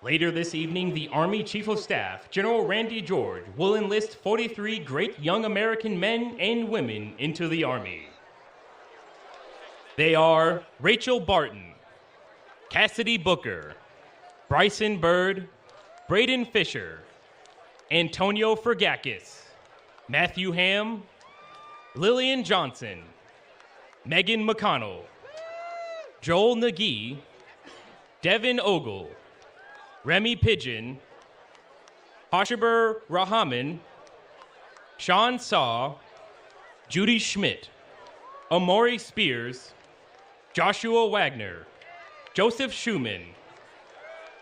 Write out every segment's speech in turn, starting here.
Later this evening, the Army Chief of Staff, General Randy George, will enlist 43 great young American men and women into the Army. They are Rachel Barton, Cassidy Booker, Bryson Bird, Braden Fisher, Antonio Fergakis, Matthew Ham, Lillian Johnson, Megan McConnell, Joel Nagy, Devin Ogle, Remy Pigeon, Hashiber Rahaman, Sean Saw, Judy Schmidt, Amori Spears, Joshua Wagner, Joseph Schumann,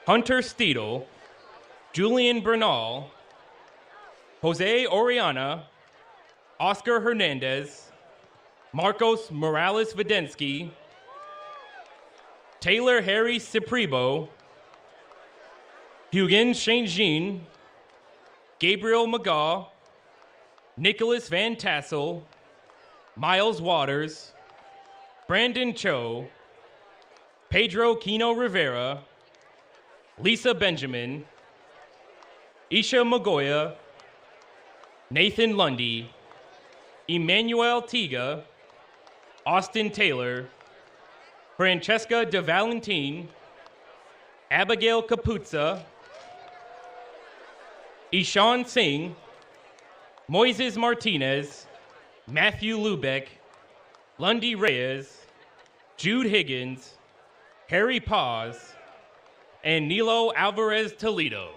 Hunter Steedle, Julian Bernal, Jose Oriana, Oscar Hernandez, Marcos Morales Vidensky, Taylor Harry Cipribo, Hugin Shangjin, Gabriel McGaw, Nicholas Van Tassel, Miles Waters, Brandon Cho, Pedro Quino Rivera, Lisa Benjamin, Isha Magoya, Nathan Lundy, Emmanuel Tiga, Austin Taylor, Francesca De Valentin, Abigail Capuzza, Ishan Singh, Moises Martinez, Matthew Lubeck, Lundy Reyes, Jude Higgins, Harry Paz, and Nilo Alvarez Toledo.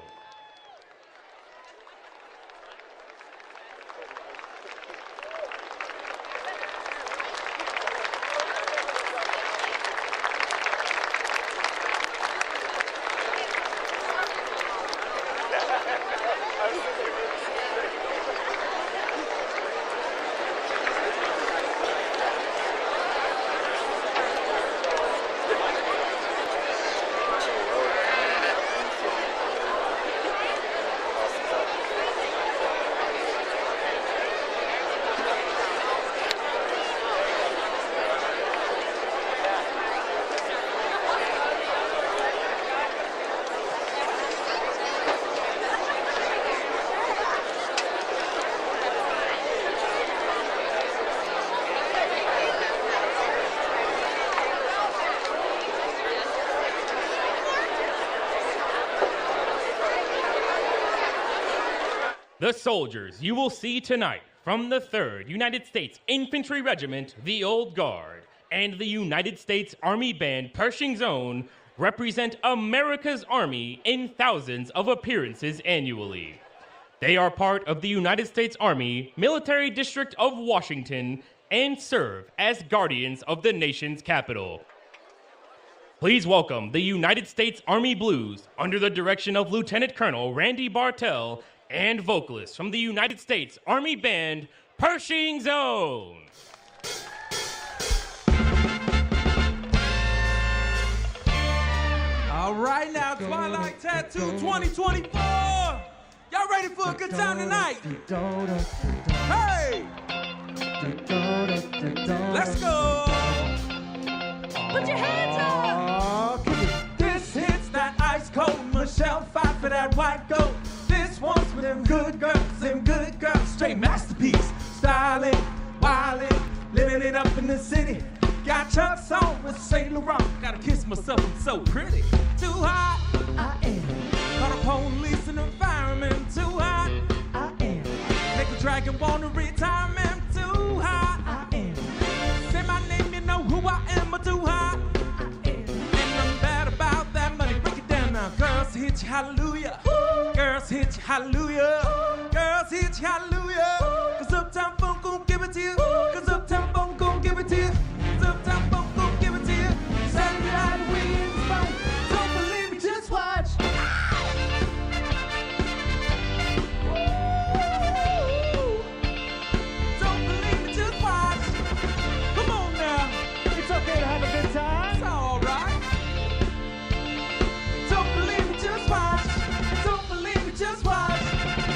The soldiers you will see tonight from the 3rd United States Infantry Regiment, the Old Guard, and the United States Army Band Pershing's Own represent America's Army in thousands of appearances annually. They are part of the United States Army Military District of Washington and serve as guardians of the nation's capital. Please welcome the United States Army Blues under the direction of Lieutenant Colonel Randy Bartell and vocalists from the United States Army Band, Pershing's Own. All right now, Twilight Tattoo 2024. Y'all ready for a good time tonight? Hey! Let's go! Put your hands up! This hits that ice cold Michelle Fife for that white goat. This one's for them good girls, straight masterpiece. Styling, wildin', living it up in the city. Got Chuck's on with Saint Laurent. Gotta kiss myself, I'm so pretty. Too hot, I am. Call the police in the environment. Too hot, I am. Make a dragon want to retirement. Too hot, I am. Say my name, you know who I am, but too hot, I am. And I'm bad about that money. Break it down now. Girls hit you, hallelujah. Girls hit you, hallelujah. Girls hit you, hallelujah. Cause Uptown Funk gon' give it to you. Cause Uptown Funk gon' give it to you. Cause Uptown Funk gon' give it to you. Saturday night wings funk. Don't believe me, just watch. Don't believe me, just watch. Come on now. It's okay to have a good time. It's alright. Don't believe me, just watch. Don't believe me, just watch.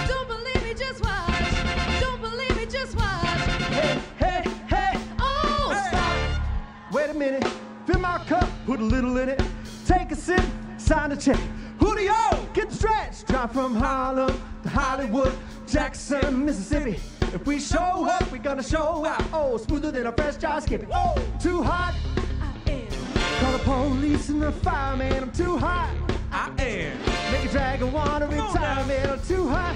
Don't believe me, just watch. Don't believe me, just watch. Hey, hey, hey. Oh, Hey. stop. Wait a minute, fill my cup, put a little in it. Take a sip, sign a check. Julio, get the stretch. Drive from Harlem to Hollywood, Jackson, Mississippi. If we show up, we gonna show out. Oh, smoother than a fresh jar skipping. Oh, too hot. I am. Call the police and the fireman. I'm too hot. I am. Make a dragon wanna retire, man. I'm too hot.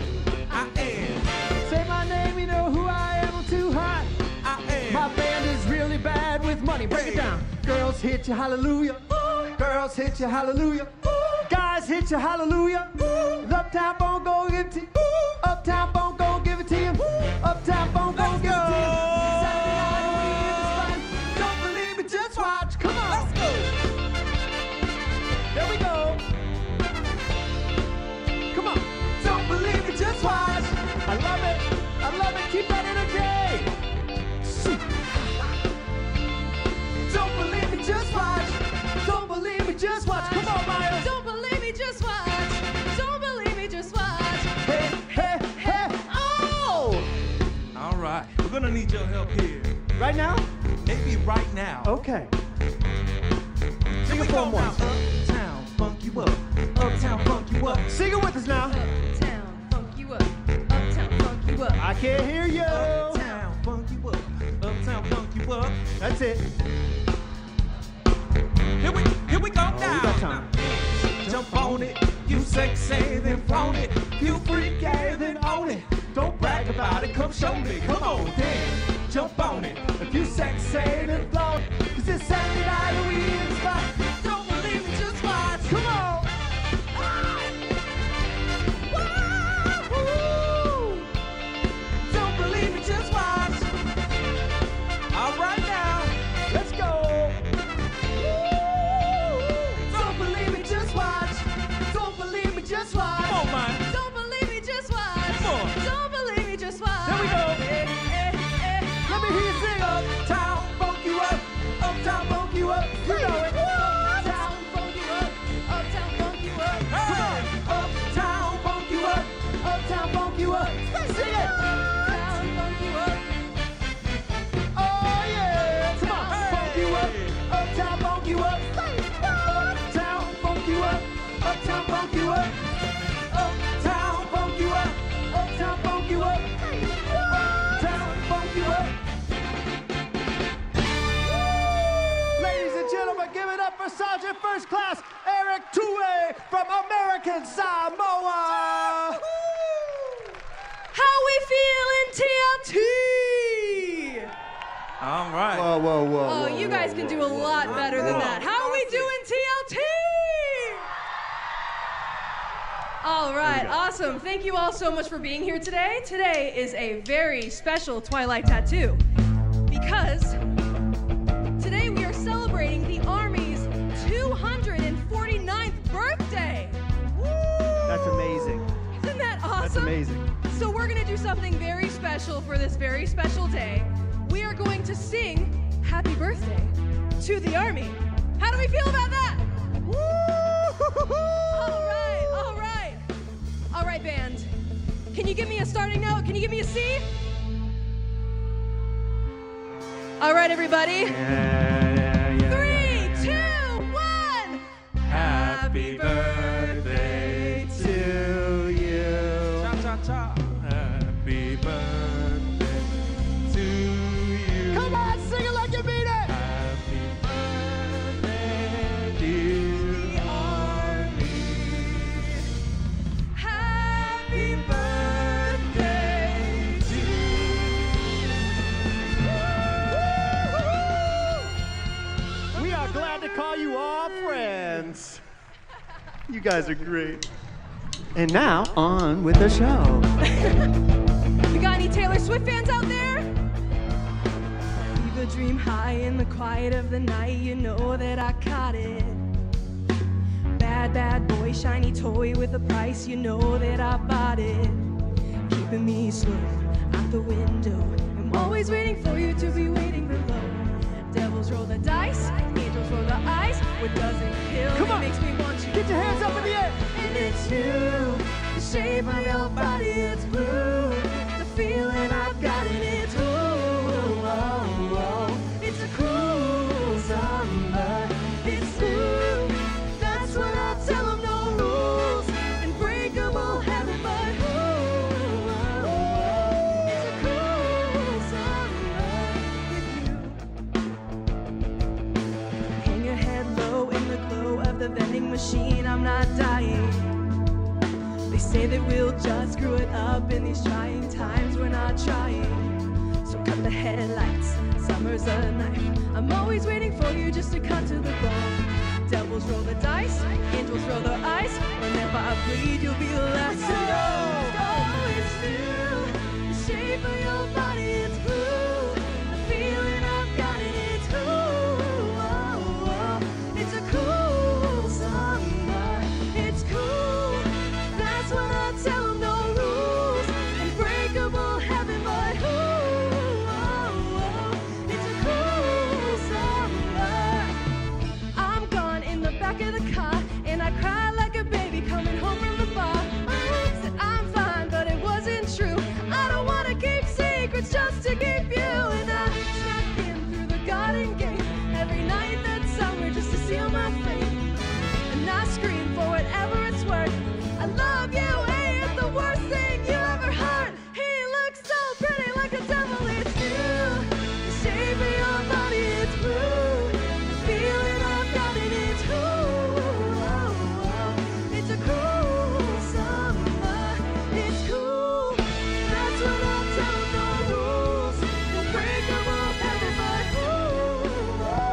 I am. Say my name, you know who I am. I'm too hot. I am. My band is really bad with money. Break it down. Girls hit you, hallelujah. Girls hit you, hallelujah. Guys hit you, hallelujah. Uptown Bone go give it to you. Uptown Bone go give it to you. Uptown Bone go give it to you. Saturday night we in the spot. Don't believe me, just watch. Come on. Let's go. There we go. Come on. Don't believe me, just watch. I love it. I love it. Keep that energy. Don't believe me, just watch. Don't believe me, just watch. Come on, Maya. Don't believe me, just watch. Don't believe me, just watch. Hey, hey, hey. Oh! All right. We're gonna need your help here. Right now? Maybe right now. Okay. Sing Here we it for go him now. once. Uptown, funk you up. Uptown, funk you up. Sing it with us now. Uptown, funk you up. Uptown, funk you up. I can't hear you. Uptown, funk you up. Uptown, funk you up. That's it. Here we go Oh, now. we got time. Jump on it. You sexy, then flaunt it. You freaky, then own it. Don't brag about it, come show me. Come on, then. Jump on it. If you sexy, then float. 'Cause it's Saturday night and we in the spot. Don't believe me, just watch. Come on. Woo! Don't believe me, just watch. All right now. Let's go. Don't believe me, just watch. Don't believe me, just watch. Come on, man. Don't believe me, just watch. Come on. Don't believe me, just watch. There we go. Eh. Let me hear you sing. Uptown, funk you up. Uptown, funk you up. You know it. Uptown, funk you up. Uptown, funk you up. Hey! Uptown, funk you up. Uptown funk you up. Sing it. Uptown, funk you up. Oh yeah. Come on. Hey. Funk you up. Uptown funk you up. Uptown funk you up. Uptown funk you up. Uptown, funk you up. Uptown funk you up. Uptown funk you up. Ladies and gentlemen, give it up for Sergeant First Class Eric Toué from American Samoa. How we feel in TLT? All right. Whoa. Oh, you guys can do a lot better than that. How we do in TLT? All right, awesome. Thank you all so much for being here today. Today is a very special Twilight Tattoo because today we are celebrating the Army's 249th birthday. That's amazing. Isn't that awesome? That's amazing. So we're gonna do something very special for this very special day. We are going to sing Happy Birthday to the Army. How do we feel about that? All right, band. Can you give me a starting note? Can you give me a C? All right, everybody. 3, 2, 1. Happy birthday To you. Cha cha cha. Happy birthday to you. Come on, sing it like you mean it. Happy birthday, dear Army. Happy Birthday to We are glad to call you all friends. You guys are great. And now, on with the show. We got any Taylor Swift fans out there? Leave a dream high in the quiet of the night. You know that I caught it. Bad boy, shiny toy with a price. You know that I bought it. Keeping me slow out the window. I'm always waiting for you to be waiting below. Devils roll the dice, angels roll the ice. What doesn't kill Come on. me makes me want you. Get your hands up in the air. And it's you, the shape of your body, it's blue. The feeling I've got in it, it's a cruel summer. It's blue, that's what I tell them, no rules. the vending machine, I'm not dying. They say that we'll just screw it up in these trying times, we're not trying. So cut the headlights, summer's a knife. I'm always waiting for you just to cut to the bone. Devils roll the dice, angels roll the ice. Whenever I bleed, you'll be the last to know. Oh, it's new, the shape of your body, it's blue. The feeling I've got it, it's cool. Oh, oh. It's a cool summer, it's cool. That's what I tell them, no rules. Unbreakable heaven, but who? Oh, oh. It's a cool summer. I'm gone in the back of the car, and I cry like a baby coming home from the bar. I said I'm fine, but it wasn't true. I don't wanna keep secrets just to keep you. And I snuck in through the garden gate every night that summer just to seal my fate. And I scream for whatever it's worth. I love you, hey, it's the worst thing you ever heard. He looks so pretty like a devil, it's new. The shape of your body, it's blue. The feeling I've got it, it's cool. Oh, oh. It's a cool summer, it's cool. That's what I'll tell them, no rules. Unbreakable heaven, but ooh, oh.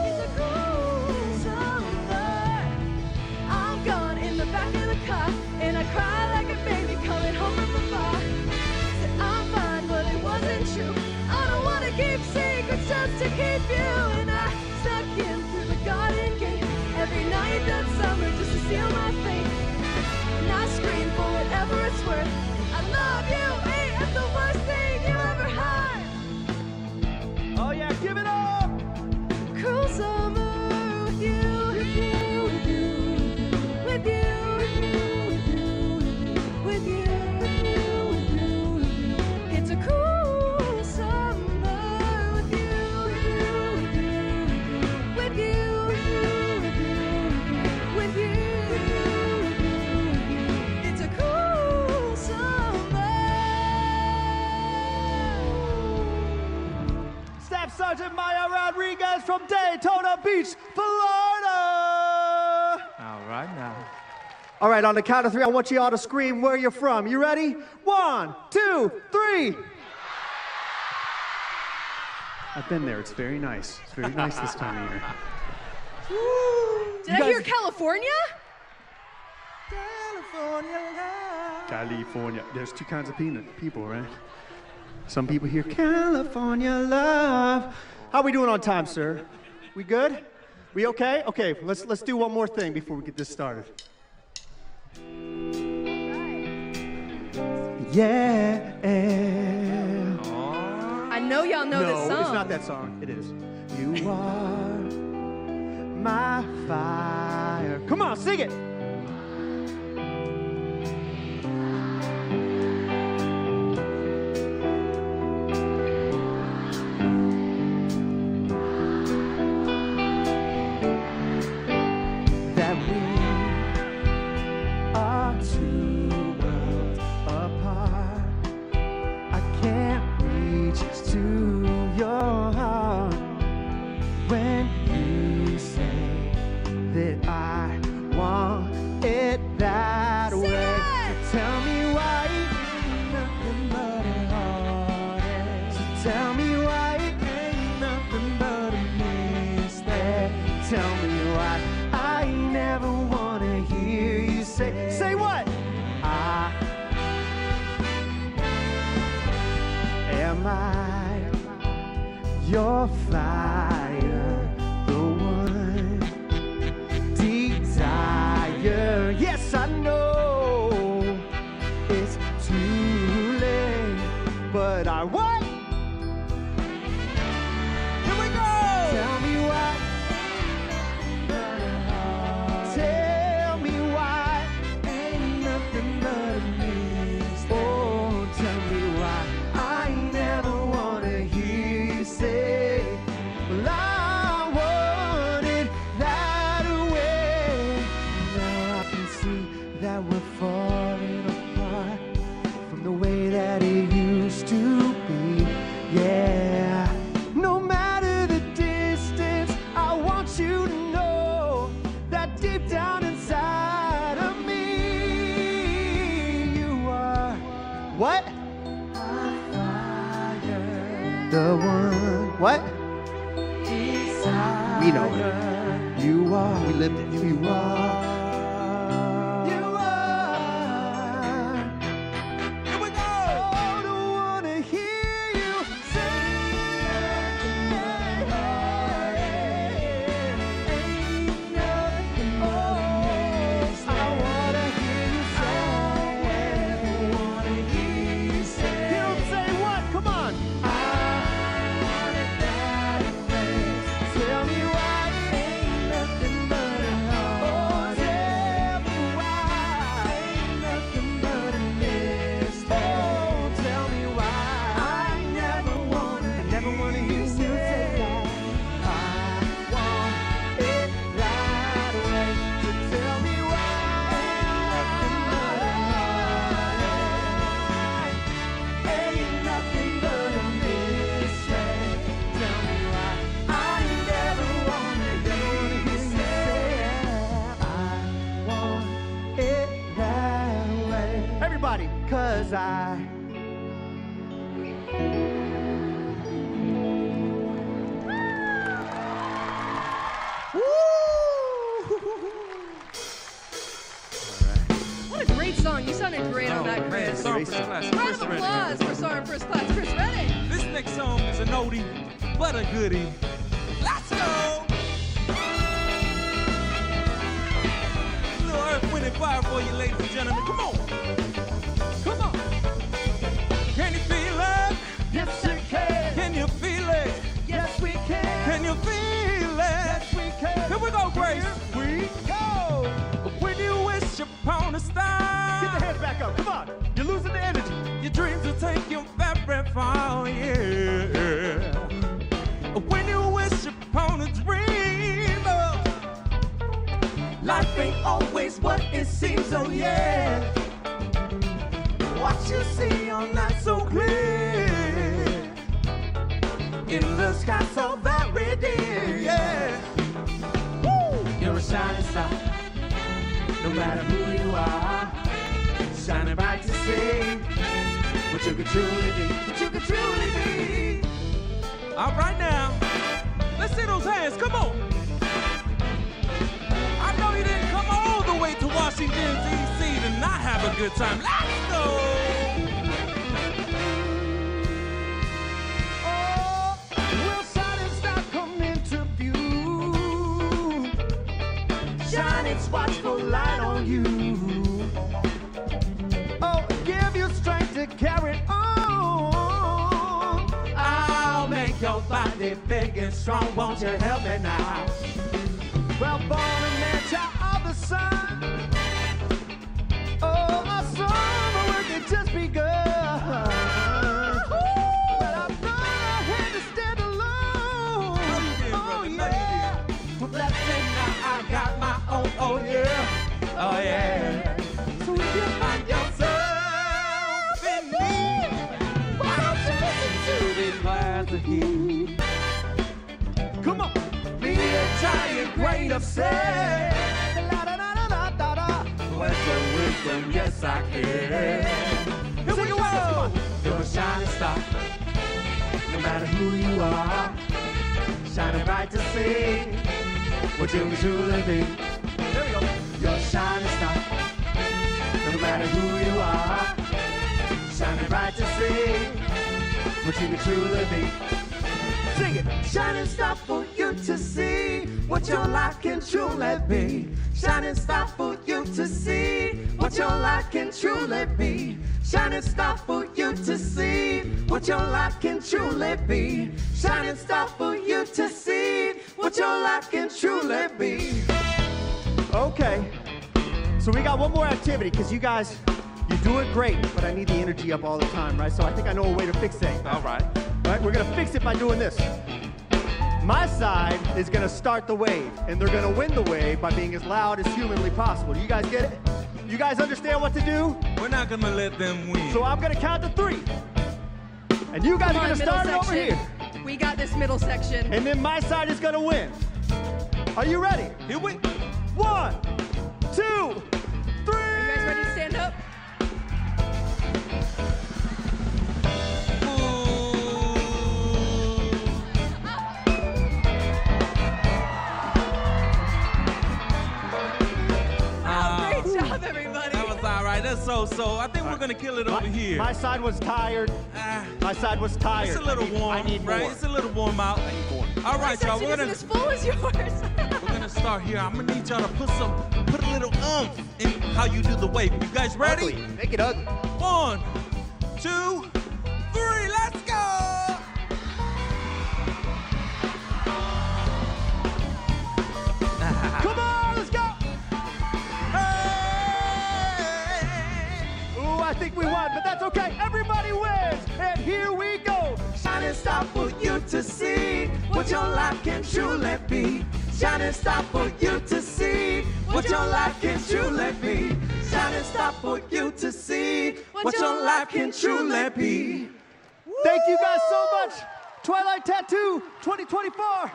It's a cool summer. I'm gone in the back of the car, and I cry like a baby coming home from the bar. Said I'm fine, but it wasn't true. I don't wanna keep secrets just to keep you. And I snuck in through the garden gate every night that summer just to seal my fate. And I scream for whatever it's worth. I love you, hey, it's the worst thing you ever heard. Oh yeah, give it up! Cruel summer with you, with you, with you, with you, with you, with you, with you. It's a cruel summer with you, with you, with you. It's a cruel summer. Staff Sergeant Maya Rodriguez from Daytona Beach, Florida! All right now. All right, on the count of three, I want you all to scream where you're from. You ready? 1, 2, 3. I've been there. It's very nice. It's very nice this time of year. Did I hear California? California. There's two kinds of people, right? Some people hear California love. How we doing on time, sir? We good? We okay? Okay, let's do one more thing before we get this started. Yeah. I know y'all know this song. No, it's not that song. It is. You are my fire. Come on, sing it. That we are two worlds apart. I can't reach to your heart when you say that I want it that way. So tell me why ain't nothing but a heartache. So tell me why ain't nothing but a mistake. Tell me why I never want the one. What? We know it. You are. We lived it. You are. You are. Here we go. Oh, don't wanna hear you say. Everybody, 'cause I What a great song. You sounded great on that, Chris. Song first class. Round of applause for Song First Class. Chris, ready? This next song is a oldie, but a goodie. Let's go! Little Earth, Wind, and Fire for you, ladies and gentlemen. Come on! Come on! Can you feel it? yes, I can. Can you feel it? Yes, we can. Can you feel it? Yes, we can. Here we go, Grace. Here we go. When you wish upon a star, Get the hands back up. Come on. You're losing the energy. your dreams will take you very far, yeah. When you wish upon a dream, life ain't always what it seems, oh yeah. What you see are not so clear. In the sky so very dear, yeah. Woo! You're a shining star, no matter who you are. Shining bright to see what you could truly be, what you could truly be. All right now, let's see those hands, come on. I know you didn't come all the way to Washington, D.C. to not have a good time. Let's go. Oh, will shining star come into view? Shining watchful light on you. Oh, give you strength to carry on. I'll make your body big and strong, won't you help me now? Well, born a man, child of the sun. Oh, my summer work had just begun. But I'm not ahead to stand alone. Oh, yeah. Blessing, now I got my own, oh yeah, oh yeah. So if you find yourself in need, why don't you listen to these words of heat? Come on. Be a giant grain of sand. With some wisdom, yes I can. Here we go. You're a shining star, no matter who you are. Shining bright to see what you can truly be. There we go. You're a shining star, no matter who you are. Shining bright to see what you can truly be. Sing it. Shining star for you to see what your life can truly be. Shining star for you to see what your life can truly be. Shining star for you to see what your life can truly be. Shining star for you to see what your life can truly be. Okay. So we got one more activity because you guys, you do it great, but I need the energy up all the time, right? So I think I know a way to fix things. All right. All right, we're gonna fix it by doing this. My side is gonna start the wave, and they're gonna win the wave by being as loud as humanly possible. Do you guys get it? You guys understand what to do? We're not gonna let them win. So I'm gonna count to 3. And you guys Come are on, gonna start it middle over section. here. We got this middle section. And then my side is gonna win. Are you ready? Here we 1, 2, 3. Are you guys ready to stand up? right, that's so. I think we're gonna kill it over here. My side was tired. My side was tired. It's a little warm, I need right? more. It's a little warm out. I need more. All right, y'all. We're gonna as full as yours. we're gonna start here. I'm gonna need y'all to put a little oomph in how you do the wave. You guys ready? Ugly. Make it ugly. 1, 2, 3. Let's go. Come on, let's go. Hey! Ooh, I think we won, but that's okay. Everybody wins, and here we go. Shining star for you to see what your life can truly be. Shining star for you to see what your life can truly be. Shining star for you to see what your life can truly be. Thank you guys so much. Twilight Tattoo 2024.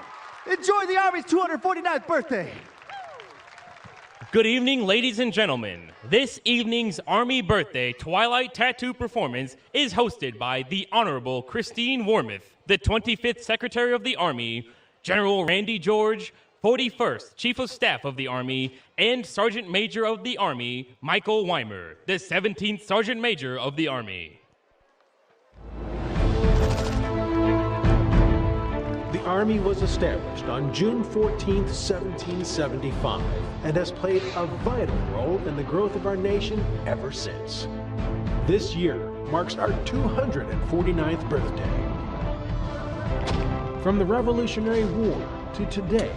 Enjoy the Army's 249th birthday. Good evening, ladies and gentlemen. This evening's Army Birthday Twilight Tattoo performance is hosted by the Honorable Christine Wormuth, the 25th Secretary of the Army, General Randy George, 41st Chief of Staff of the Army, and Sergeant Major of the Army, Michael Weimer, the 17th Sergeant Major of the Army. The Army was established on June 14, 1775, and has played a vital role in the growth of our nation ever since. This year marks our 249th birthday. From the Revolutionary War to today,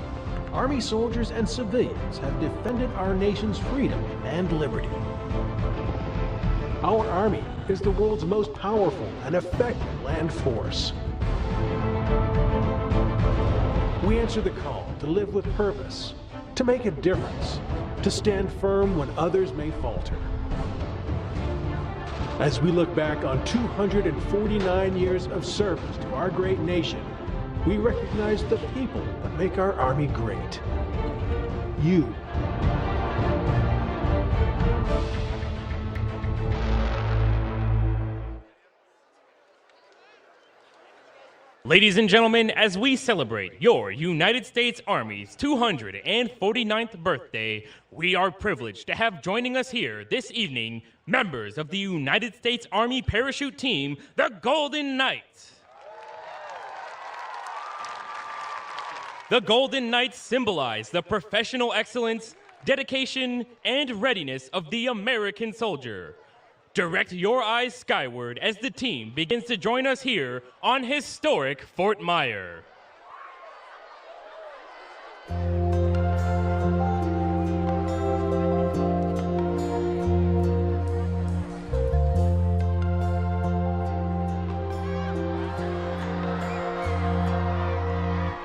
Army soldiers and civilians have defended our nation's freedom and liberty. Our Army is the world's most powerful and effective land force. We answer the call to live with purpose, to make a difference, to stand firm when others may falter. As we look back on 249 years of service to our great nation, we recognize the people that make our Army great. You. Ladies and gentlemen, as we celebrate your United States Army's 249th birthday, we are privileged to have joining us here this evening members of the United States Army parachute team, the Golden Knights. The Golden Knights symbolize the professional excellence, dedication, and readiness of the American soldier. Direct your eyes skyward as the team begins to join us here on historic Fort Myer.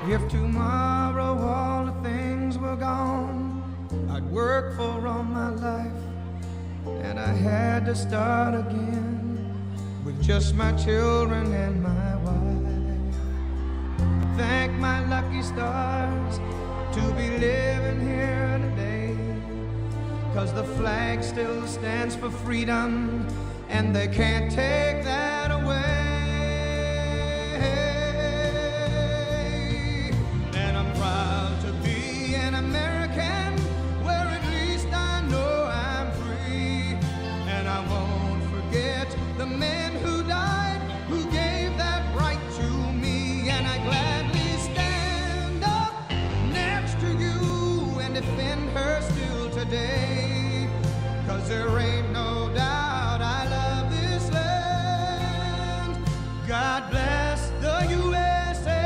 If tomorrow all the things were gone I'd work for all my life, and I had to start again with just my children and my wife. I thank my lucky stars to be living here today, 'cause the flag still stands for freedom, and they can't take that away. And I'm proud to be an American, where at least I know I'm free. And I won't forget the men who died, who gave that right to me. And I gladly stand up next to you and defend her still today, 'cause there ain't no doubt I love this land. God bless the USA.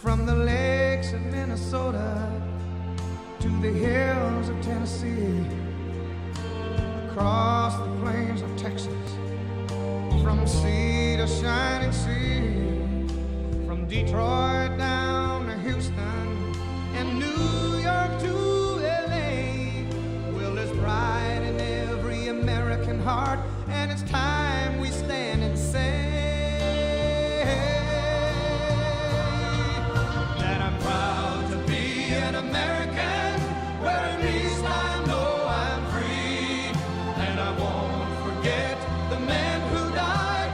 From the lakes of Minnesota to the hills of Tennessee, across the plains of Texas, from sea to shining sea, from Detroit down to Houston and New York to LA. Well, there's pride in every American heart, and it's time we stand and say that I'm proud to be an American, where at least I know I'm free. And I won't forget the men who died,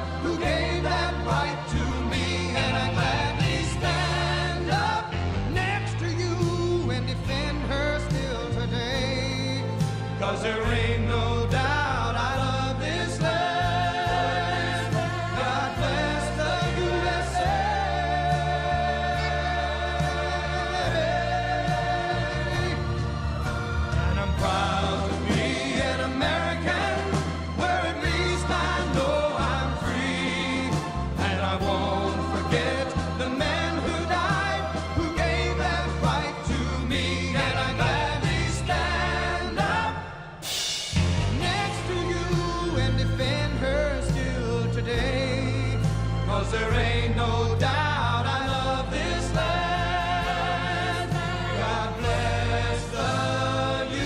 there ain't no doubt I love this land. God bless the USA.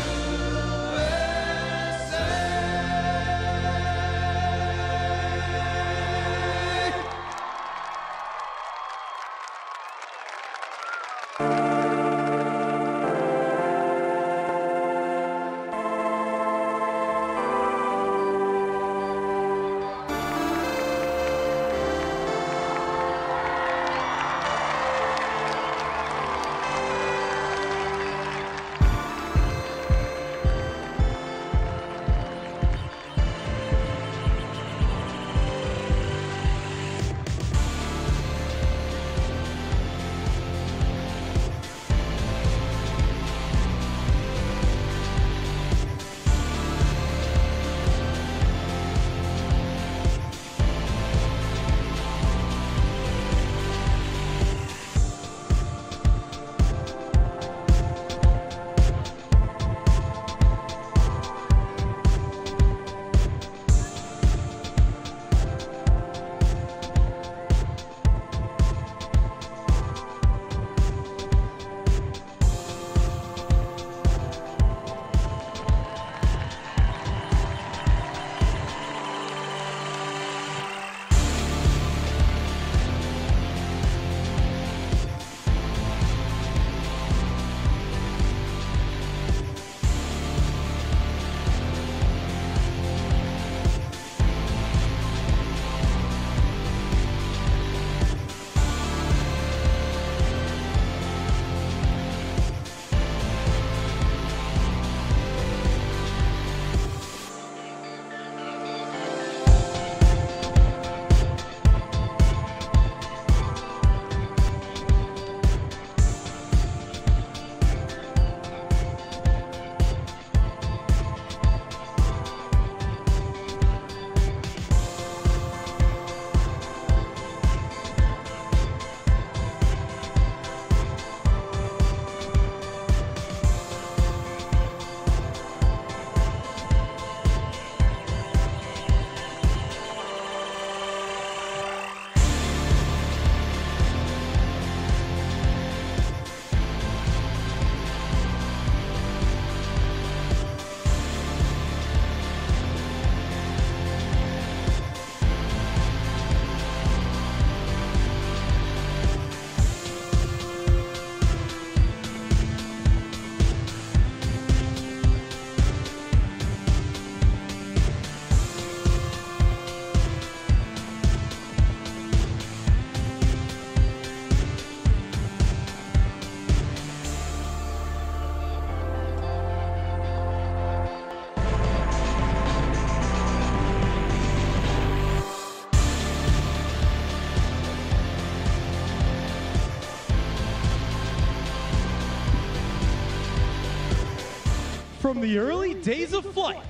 From the early days of flight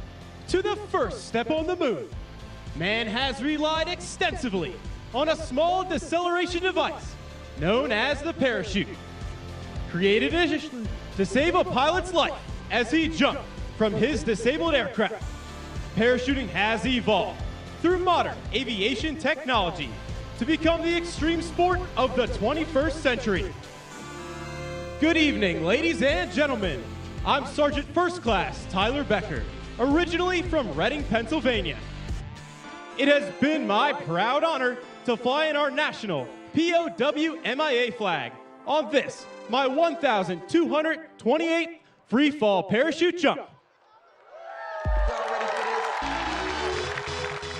to the first step on the moon, man has relied extensively on a small deceleration device known as the parachute. Created initially to save a pilot's life as he jumped from his disabled aircraft, parachuting has evolved through modern aviation technology to become the extreme sport of the 21st century. Good evening, ladies and gentlemen. I'm Sergeant First Class Tyler Becker, originally from Reading, Pennsylvania. It has been my proud honor to fly in our national POW MIA flag on this, my 1,228th free fall parachute jump.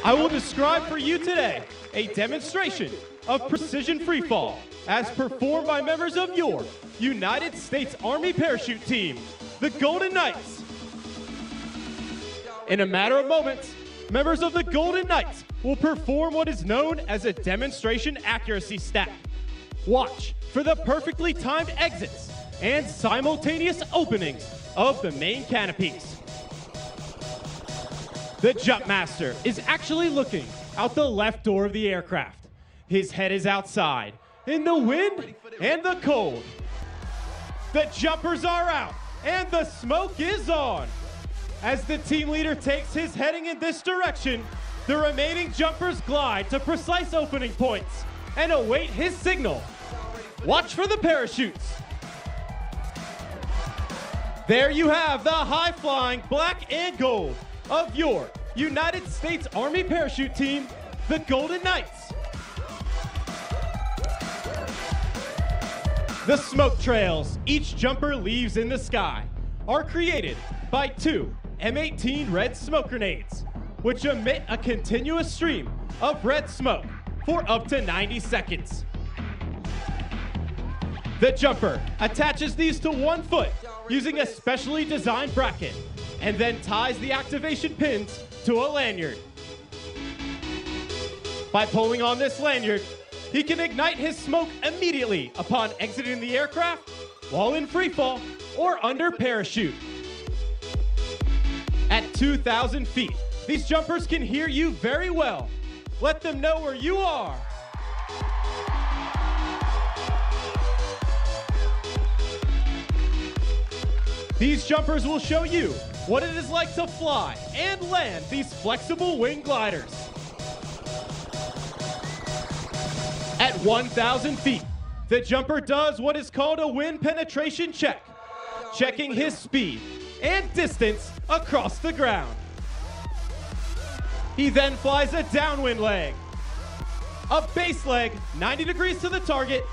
I will describe for you today a demonstration of precision free fall as performed by members of your United States Army parachute team, the Golden Knights. In a matter of moments, members of the Golden Knights will perform what is known as a demonstration accuracy stack. Watch for the perfectly timed exits and simultaneous openings of the main canopies. The jump master is actually looking out the left door of the aircraft. His head is outside in the wind and the cold. The jumpers are out and the smoke is on. As the team leader takes his heading in this direction, The remaining jumpers glide to precise opening points and await his signal. Watch for the parachutes. There you have the high-flying black and gold of your United States Army parachute team, the Golden Knights. The smoke trails each jumper leaves in the sky are created by 2 M18 red smoke grenades, which emit a continuous stream of red smoke for up to 90 seconds. The jumper attaches these to one foot using a specially designed bracket and then ties the activation pins to a lanyard. By pulling on this lanyard, he can ignite his smoke immediately upon exiting the aircraft, while in free fall, or under parachute. At 2,000 feet, these jumpers can hear you very well. Let them know where you are. These jumpers will show you what it is like to fly and land these flexible wing gliders. At 1,000 feet, the jumper does what is called a wind penetration check, checking his speed and distance across the ground. He then flies a downwind leg, a base leg 90 degrees to the target,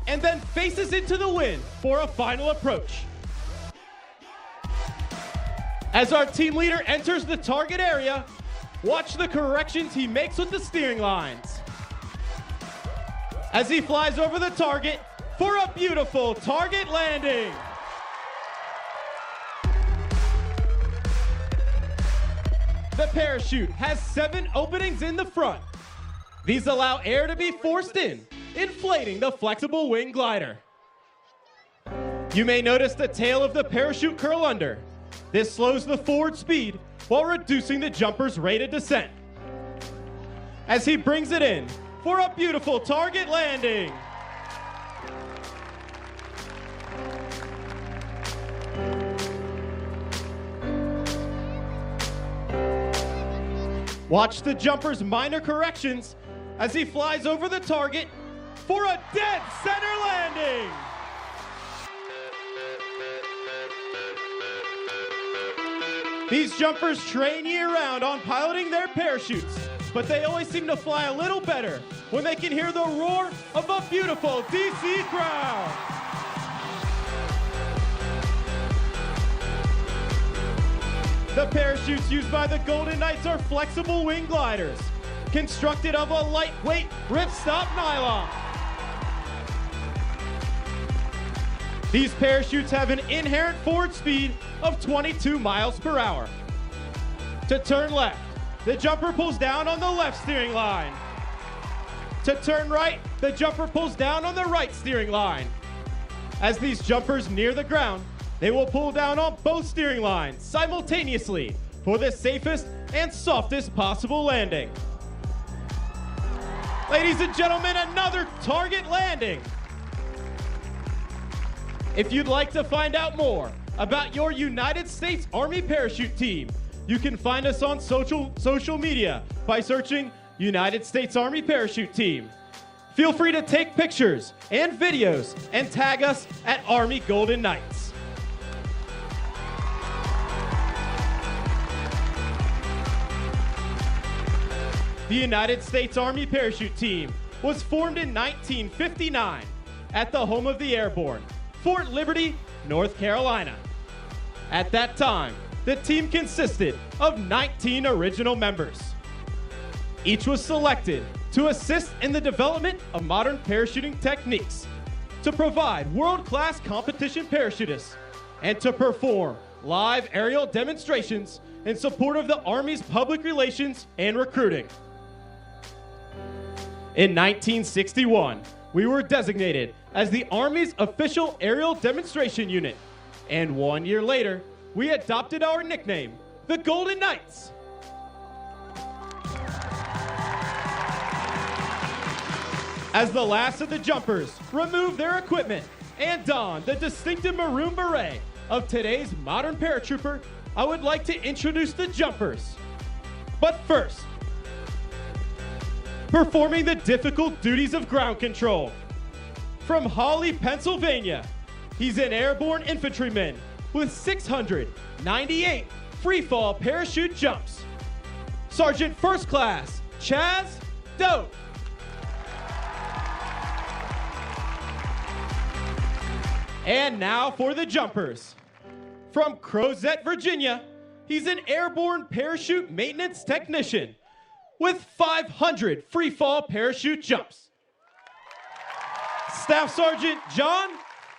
and then faces into the wind for a final approach. As our team leader enters the target area, watch the corrections he makes with the steering lines. As he flies over the target for a beautiful target landing. The parachute has 7 openings in the front. These allow air to be forced in, inflating the flexible wing glider. You may notice the tail of the parachute curl under. This slows the forward speed while reducing the jumper's rate of descent. As he brings it in for a beautiful target landing. Watch the jumper's minor corrections as he flies over the target for a dead center landing. These jumpers train year-round on piloting their parachutes, but they always seem to fly a little better when they can hear the roar of a beautiful DC crowd. The parachutes used by the Golden Knights are flexible wing gliders, constructed of a lightweight ripstop nylon. These parachutes have an inherent forward speed of 22 miles per hour. To turn left, the jumper pulls down on the left steering line. To turn right, the jumper pulls down on the right steering line. As these jumpers near the ground, they will pull down on both steering lines simultaneously for the safest and softest possible landing. Ladies and gentlemen, another target landing. If you'd like to find out more about your United States Army parachute team, you can find us on social media by searching United States Army Parachute Team. Feel free to take pictures and videos and tag us at Army Golden Knights. The United States Army Parachute Team was formed in 1959 at the home of the airborne, Fort Liberty, North Carolina. At that time, the team consisted of 19 original members. Each was selected to assist in the development of modern parachuting techniques, to provide world-class competition parachutists, and to perform live aerial demonstrations in support of the Army's public relations and recruiting. In 1961, we were designated as the Army's official aerial demonstration unit, and 1 year later, we adopted our nickname, the Golden Knights. As the last of the jumpers remove their equipment and don the distinctive maroon beret of today's modern paratrooper, I would like to introduce the jumpers. But first, performing the difficult duties of ground control. From Hawley, Pennsylvania, he's an airborne infantryman with 698 free-fall parachute jumps. Sergeant First Class Chaz Dope. And now for the jumpers. From Crozet, Virginia, he's an airborne parachute maintenance technician with 500 free-fall parachute jumps. Staff Sergeant John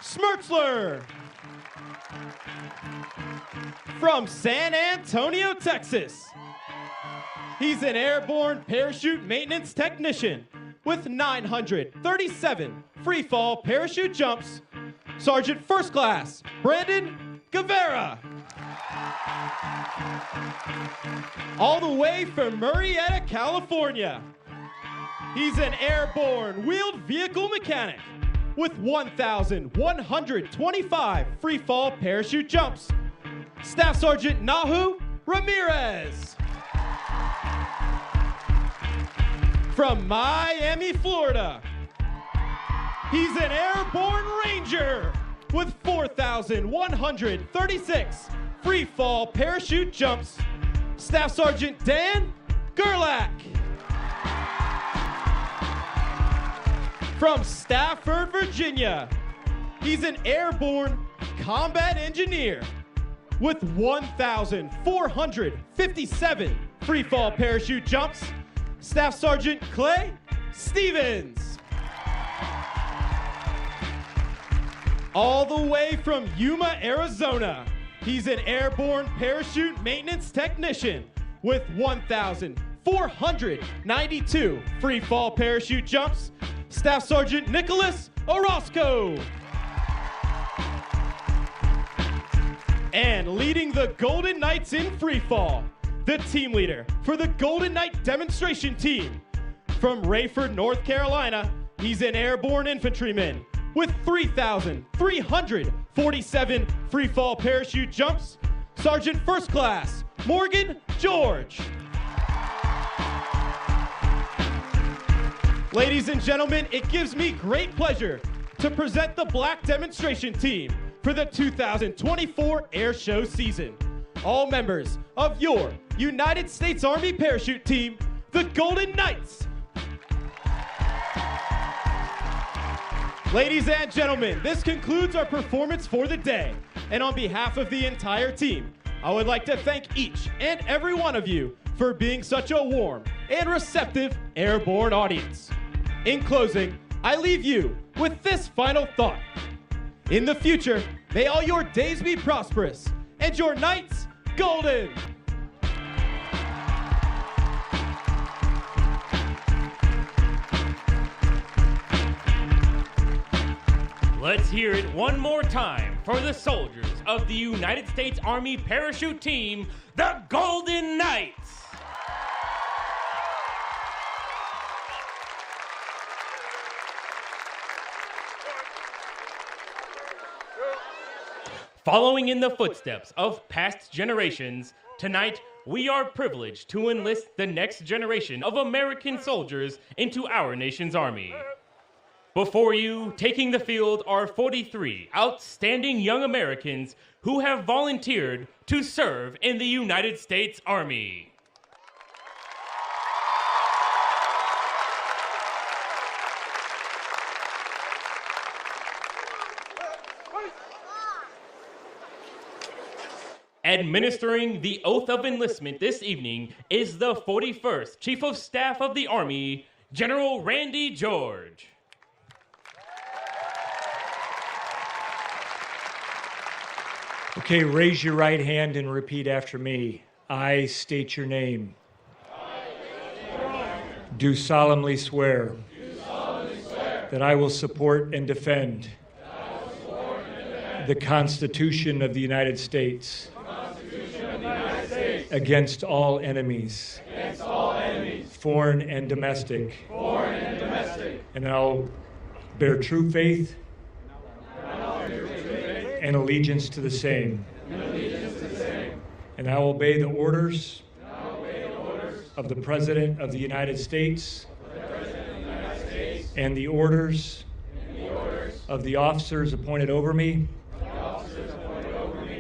Smertzler. From San Antonio, Texas, he's an airborne parachute maintenance technician with 937 free-fall parachute jumps. Sergeant First Class Brandon Guevara. All the way from Murrieta, California, he's an airborne wheeled vehicle mechanic with 1,125 free-fall parachute jumps. Staff Sergeant Nahu Ramirez. From Miami, Florida, he's an airborne ranger with 4,136 free-fall parachute jumps. Staff Sergeant Dan Gerlach. From Stafford, Virginia, he's an airborne combat engineer with 1,457 free-fall parachute jumps. Staff Sergeant Clay Stevens. All the way from Yuma, Arizona, he's an airborne parachute maintenance technician with 1,492 free-fall parachute jumps. Staff Sergeant Nicholas Orozco. And leading the Golden Knights in freefall, the team leader for the Golden Knight demonstration team. From Rayford, North Carolina, he's an airborne infantryman with 3,347 free-fall parachute jumps. Sergeant First Class Morgan George. Ladies and gentlemen, it gives me great pleasure to present the Black demonstration team for the 2024 Air Show season. All members of your United States Army parachute team, the Golden Knights. Ladies and gentlemen, this concludes our performance for the day. And on behalf of the entire team, I would like to thank each and every one of you for being such a warm and receptive airborne audience. In closing, I leave you with this final thought. In the future, may all your days be prosperous and your nights golden. Let's hear it one more time for the soldiers of the United States Army parachute team, the Golden Knights. Following in the footsteps of past generations, tonight we are privileged to enlist the next generation of American soldiers into our nation's Army. Before you, taking the field, are 43 outstanding young Americans who have volunteered to serve in the United States Army. Administering the oath of enlistment this evening is the 41st Chief of Staff of the Army, General Randy George. Okay, raise your right hand and repeat after me. I state your name. Do solemnly swear that I will support and defend the Constitution of the United States against all enemies, foreign and domestic, and I'll bear true faith and allegiance to the same. And I will obey the orders of the President of the United States and the orders of the officers appointed over me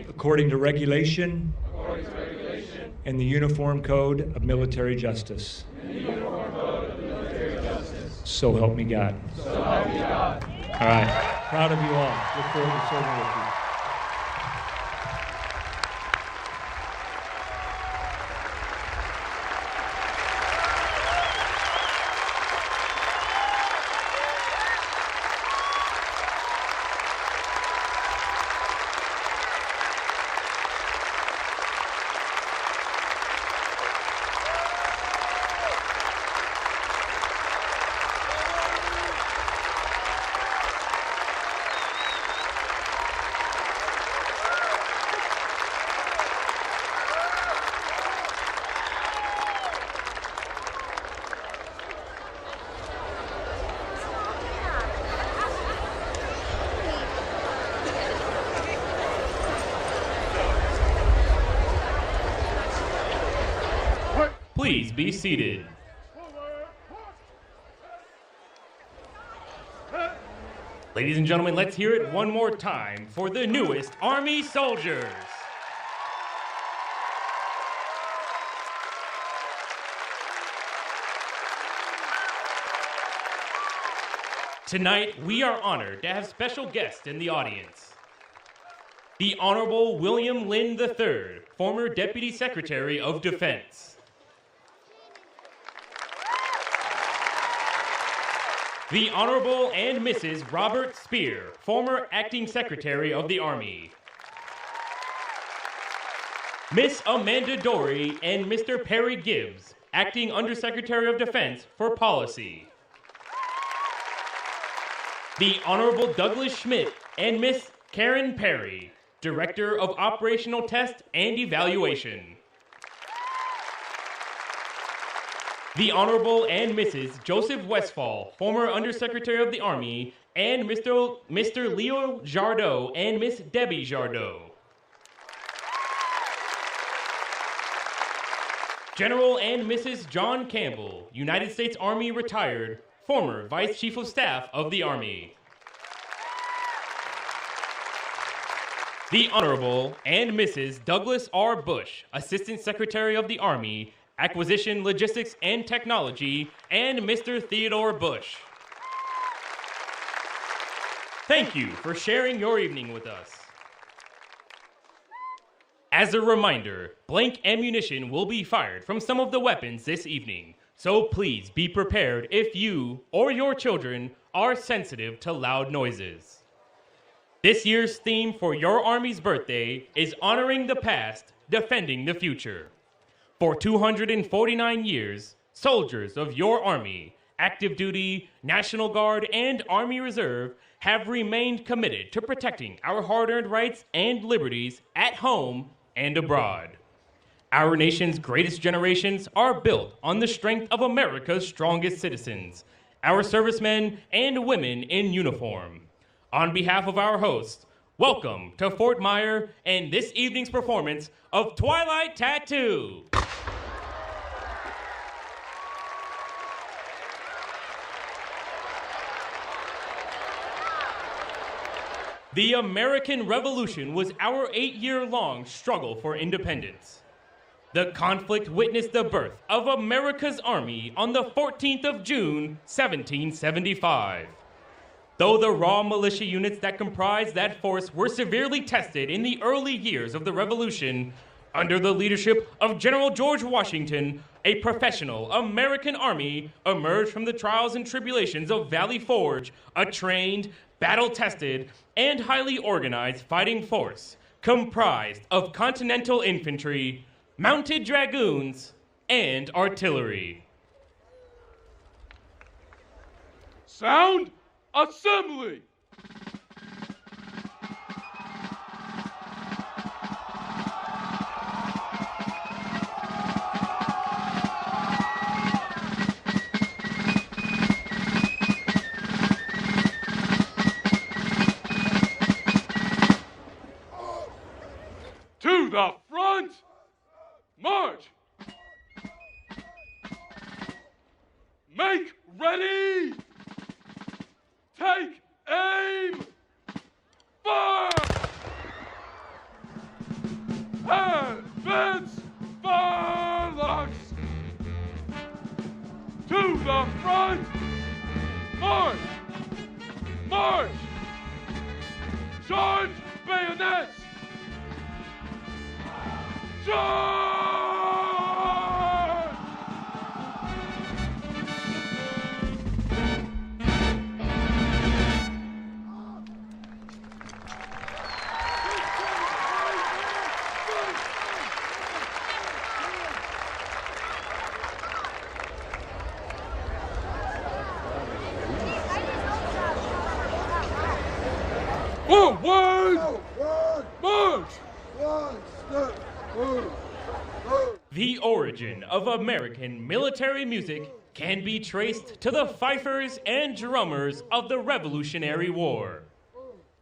according to regulation and the Uniform Code of Military Justice. So help me God. All right. Proud of you all. Look forward to serving with you. Please be seated. Ladies and gentlemen, let's hear it one more time for the newest Army soldiers. Tonight, we are honored to have special guests in the audience. The Honorable William Lynn III, former Deputy Secretary of Defense. The Honorable and Mrs. Robert Spear, former Acting Secretary of the Army. Miss Amanda Dory and Mr. Perry Gibbs, Acting Undersecretary of Defense for Policy. The Honorable Douglas Schmidt and Miss Karen Perry, Director of Operational Test and Evaluation. The Honorable and Mrs. Joseph Westfall, former Undersecretary of the Army, and Mr. Leo Jardot and Miss Debbie Jardot. General and Mrs. John Campbell, United States Army retired, former Vice Chief of Staff of the Army. The Honorable and Mrs. Douglas R. Bush, Assistant Secretary of the Army, Acquisition, Logistics, and Technology, and Mr. Theodore Bush. Thank you for sharing your evening with us. As a reminder, blank ammunition will be fired from some of the weapons this evening, so please be prepared if you or your children are sensitive to loud noises. This year's theme for your Army's birthday is Honoring the Past, Defending the Future. For 249 years, soldiers of your Army, active duty, National Guard, and Army Reserve have remained committed to protecting our hard-earned rights and liberties at home and abroad. Our nation's greatest generations are built on the strength of America's strongest citizens, our servicemen and women in uniform. On behalf of our hosts, welcome to Fort Myer and this evening's performance of Twilight Tattoo. The American Revolution was our 8-year-long struggle for independence. The conflict witnessed the birth of America's Army on the 14th of June, 1775. Though the raw militia units that comprised that force were severely tested in the early years of the Revolution, under the leadership of General George Washington, a professional American Army emerged from the trials and tribulations of Valley Forge, a trained, battle-tested, and highly organized fighting force comprised of Continental Infantry, Mounted Dragoons, and artillery. Sound assembly! To the front, march! Make ready! Take aim! Fire! Advance! Phalanx! To the front! March! March! Charge bayonets! Charge! Forward! March! The origin of American military music can be traced to the fifers and drummers of the Revolutionary War.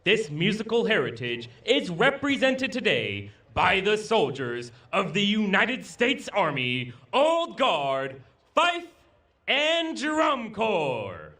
This musical heritage is represented today by the soldiers of the United States Army Old Guard, Fife, and Drum Corps.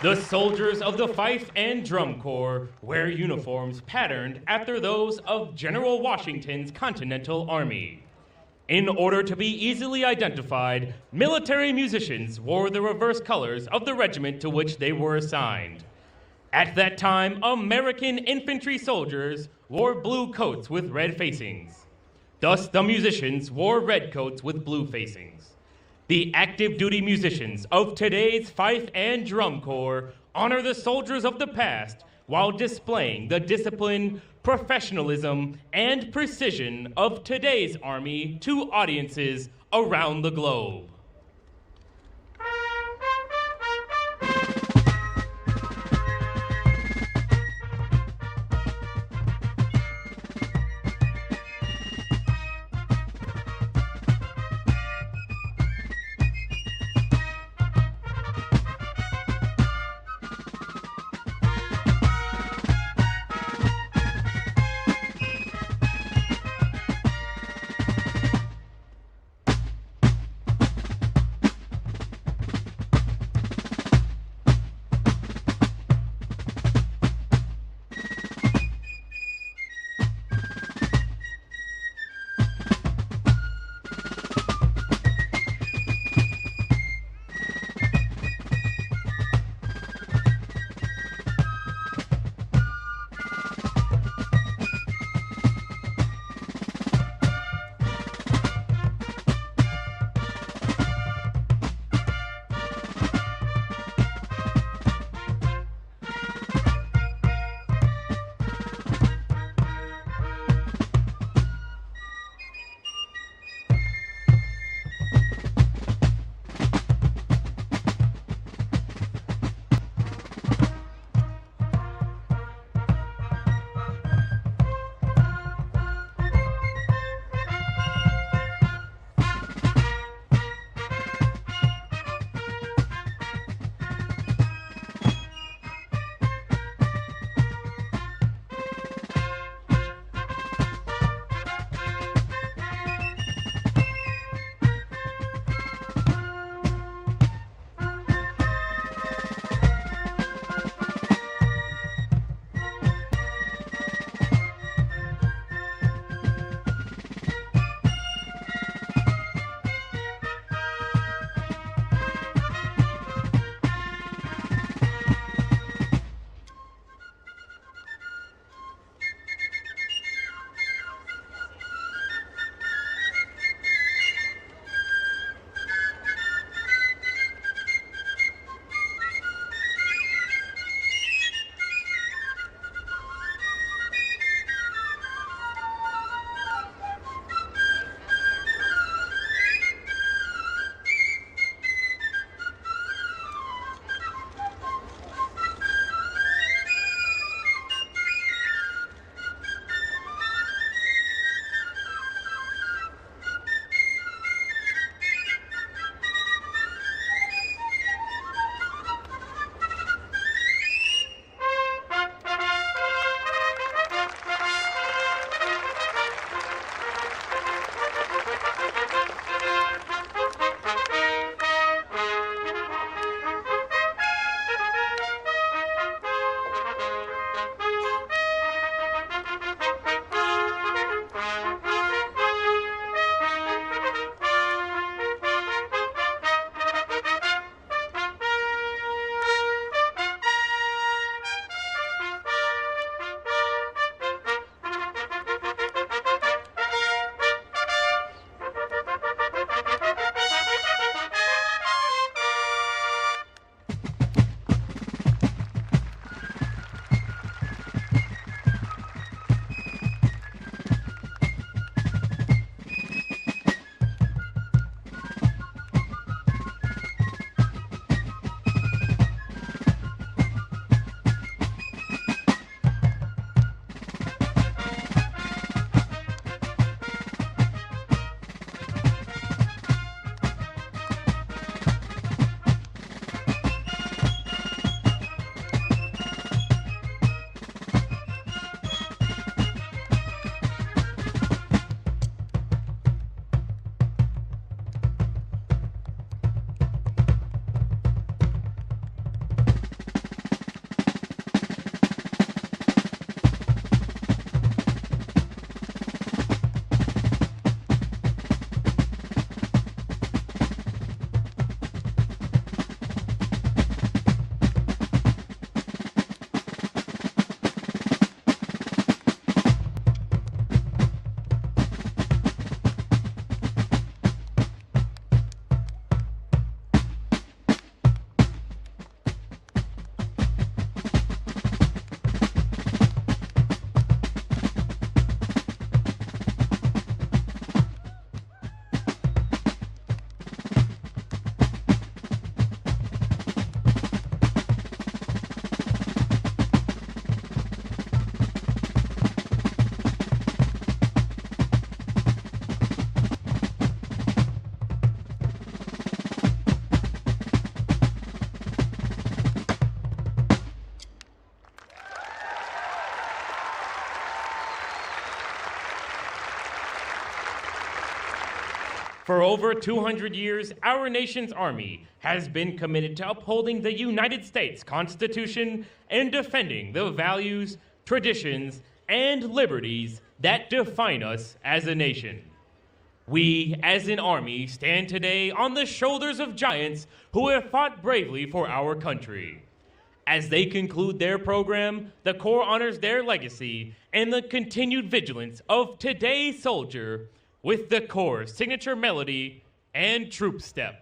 The soldiers of the Fife and Drum Corps wear uniforms patterned after those of General Washington's Continental Army. In order to be easily identified, military musicians wore the reverse colors of the regiment to which they were assigned. At that time, American infantry soldiers wore blue coats with red facings. Thus, the musicians wore red coats with blue facings. The active duty musicians of today's Fife and Drum Corps honor the soldiers of the past while displaying the discipline, professionalism, and precision of today's Army to audiences around the globe. For over 200 years, our nation's Army has been committed to upholding the United States Constitution and defending the values, traditions, and liberties that define us as a nation. We, as an Army, stand today on the shoulders of giants who have fought bravely for our country. As they conclude their program, the Corps honors their legacy and the continued vigilance of today's soldier with the Corps' signature melody and troop step.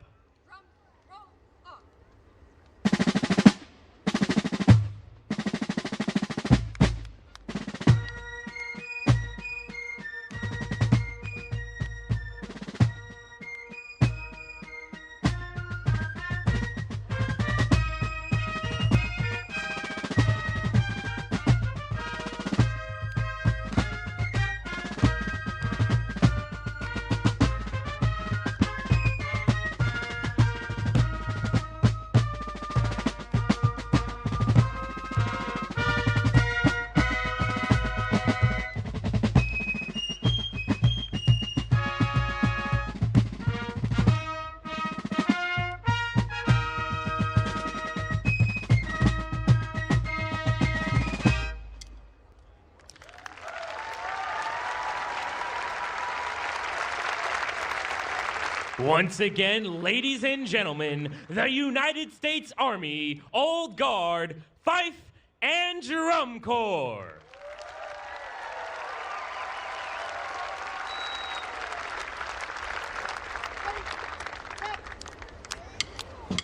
Once again, ladies and gentlemen, the United States Army Old Guard, Fife, and Drum Corps.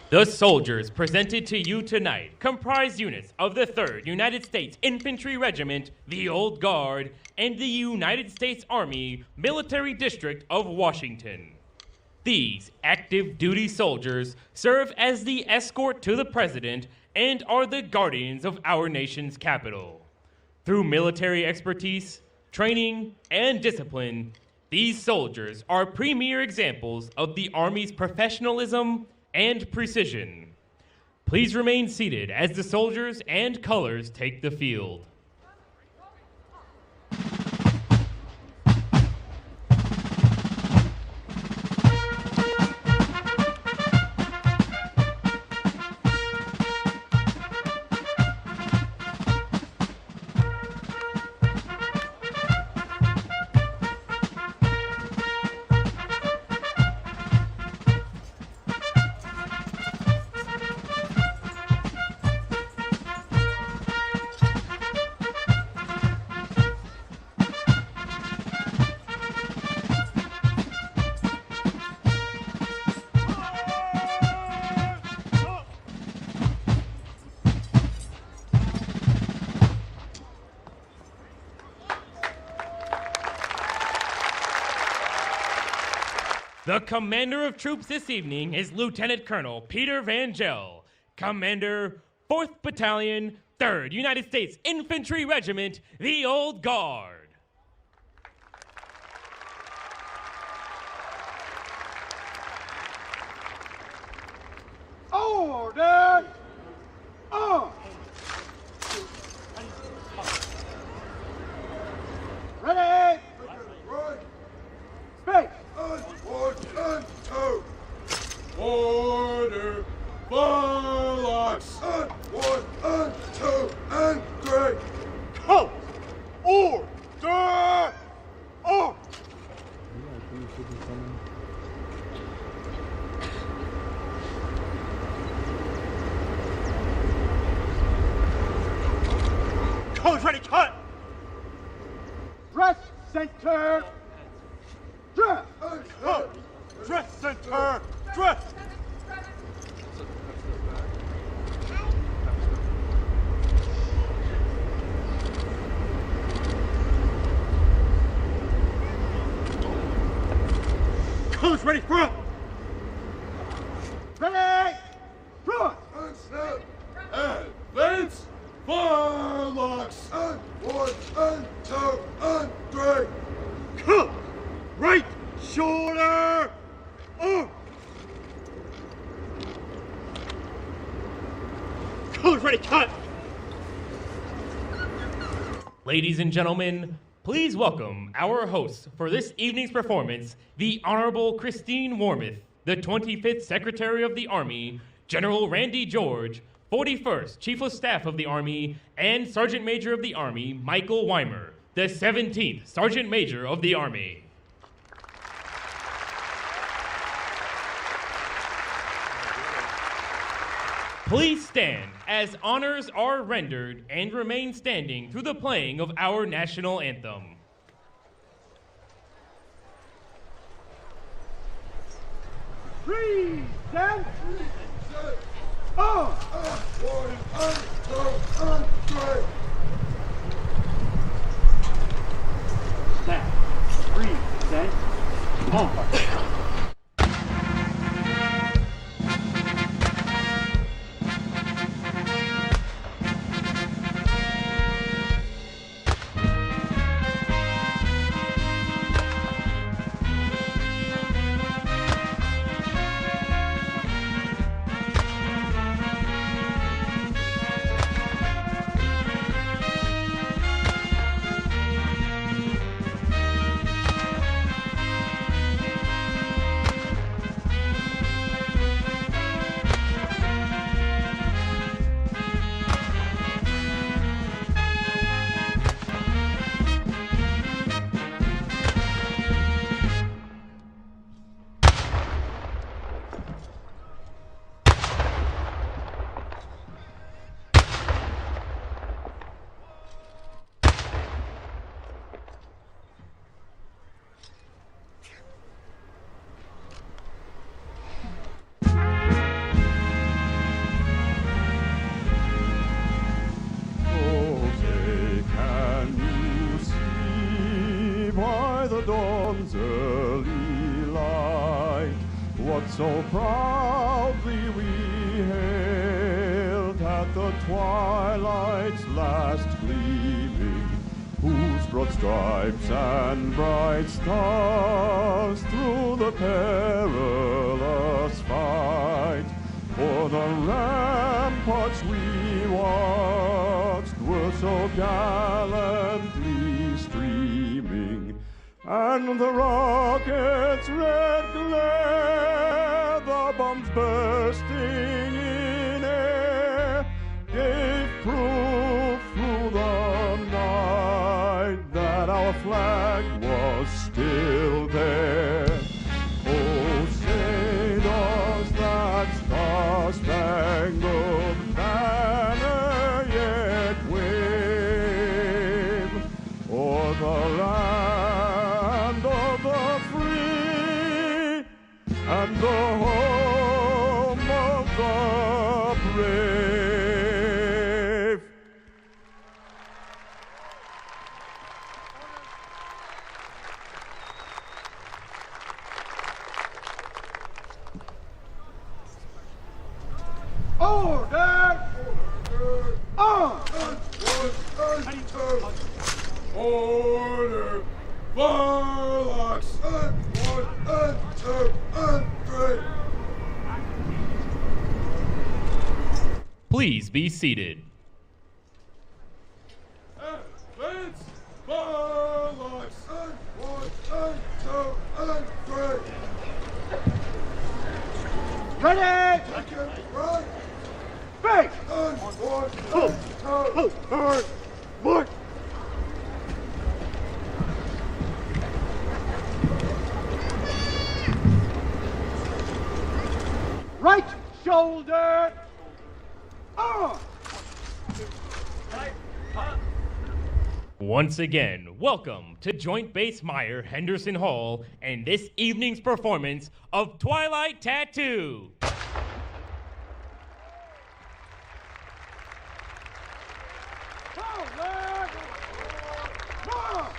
The soldiers presented to you tonight comprise units of the 3rd United States Infantry Regiment, the Old Guard, and the United States Army Military District of Washington. These active duty soldiers serve as the escort to the president and are the guardians of our nation's capital. Through military expertise, training, and discipline, these soldiers are premier examples of the Army's professionalism and precision. Please remain seated as the soldiers and colors take the field. The commander of troops this evening is Lieutenant Colonel Peter Van Gel, Commander, 4th Battalion, 3rd United States Infantry Regiment, the Old Guard. Order! On! Ready! Space! 1 and 2. Order. Monologues. 1 and 2 and 3. Halt! Order! On! Codes ready, cut! Dress center! Dress! Dress center! Dress! Codes ready, front! Ready! Front! Snap. Advance. Monologues. 1 and 2 and 3. Cut! Right shoulder! Up! Codes ready, cut! Ladies and gentlemen, Please welcome our hosts for this evening's performance, the Honorable Christine Wormuth, the 25th Secretary of the Army, General Randy George, 41st Chief of Staff of the Army, and Sergeant Major of the Army, Michael Weimer, the 17th Sergeant Major of the Army. Please stand as honors are rendered and remain standing through the playing of our national anthem. Freeze! Stand! Stand! Freeze! Stand! On! dawn's early light, what so proudly we hailed at the twilight's last gleaming, whose broad stripes and bright stars through the perilous fight for the ramparts we watched were so gallantly streaming, and the rockets' red glare, the bombs bursting in air, gave proof through the night that our flag was still there. Oh, say does that star-spangled banner yet wave o'er the land of the free and the home of the brave? Order! On! Order! Warlocks! 1, 2, 3. Please be seated. Advance! Warlocks! 1, 2, 3. Ready! Second, right. Face! 1, 2, 3. March! Right shoulder! On! Once again, welcome to Joint Base Myer-Henderson Hall and this evening's performance of Twilight Tattoo. Forward! March!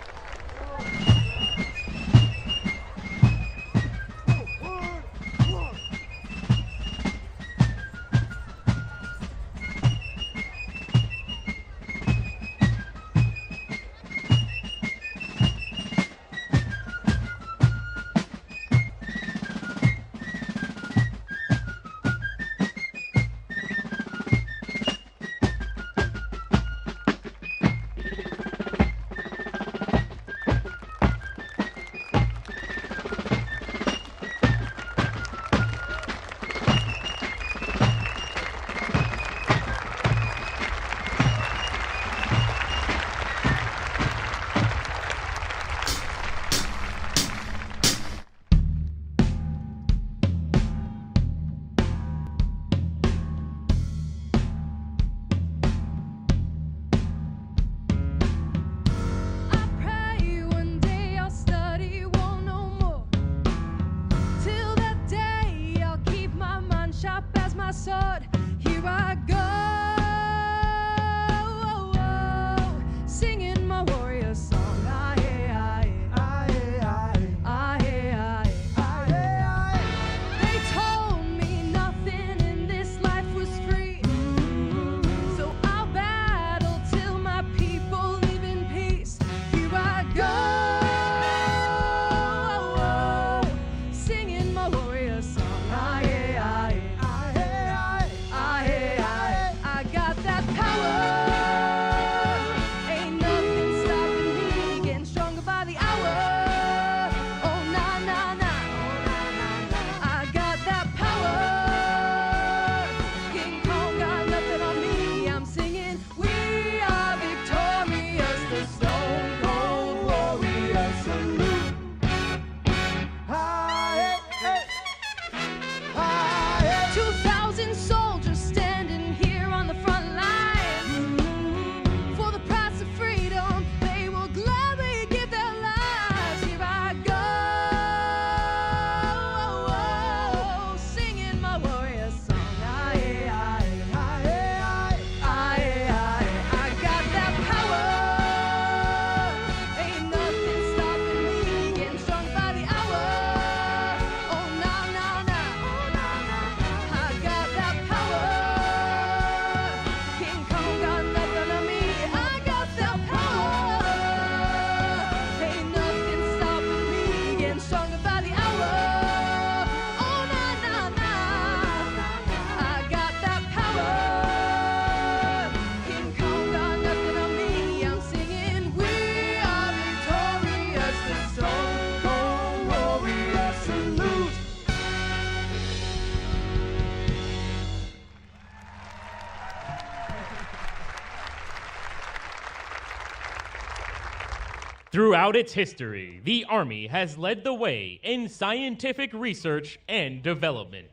Throughout its history, the Army has led the way in scientific research and development.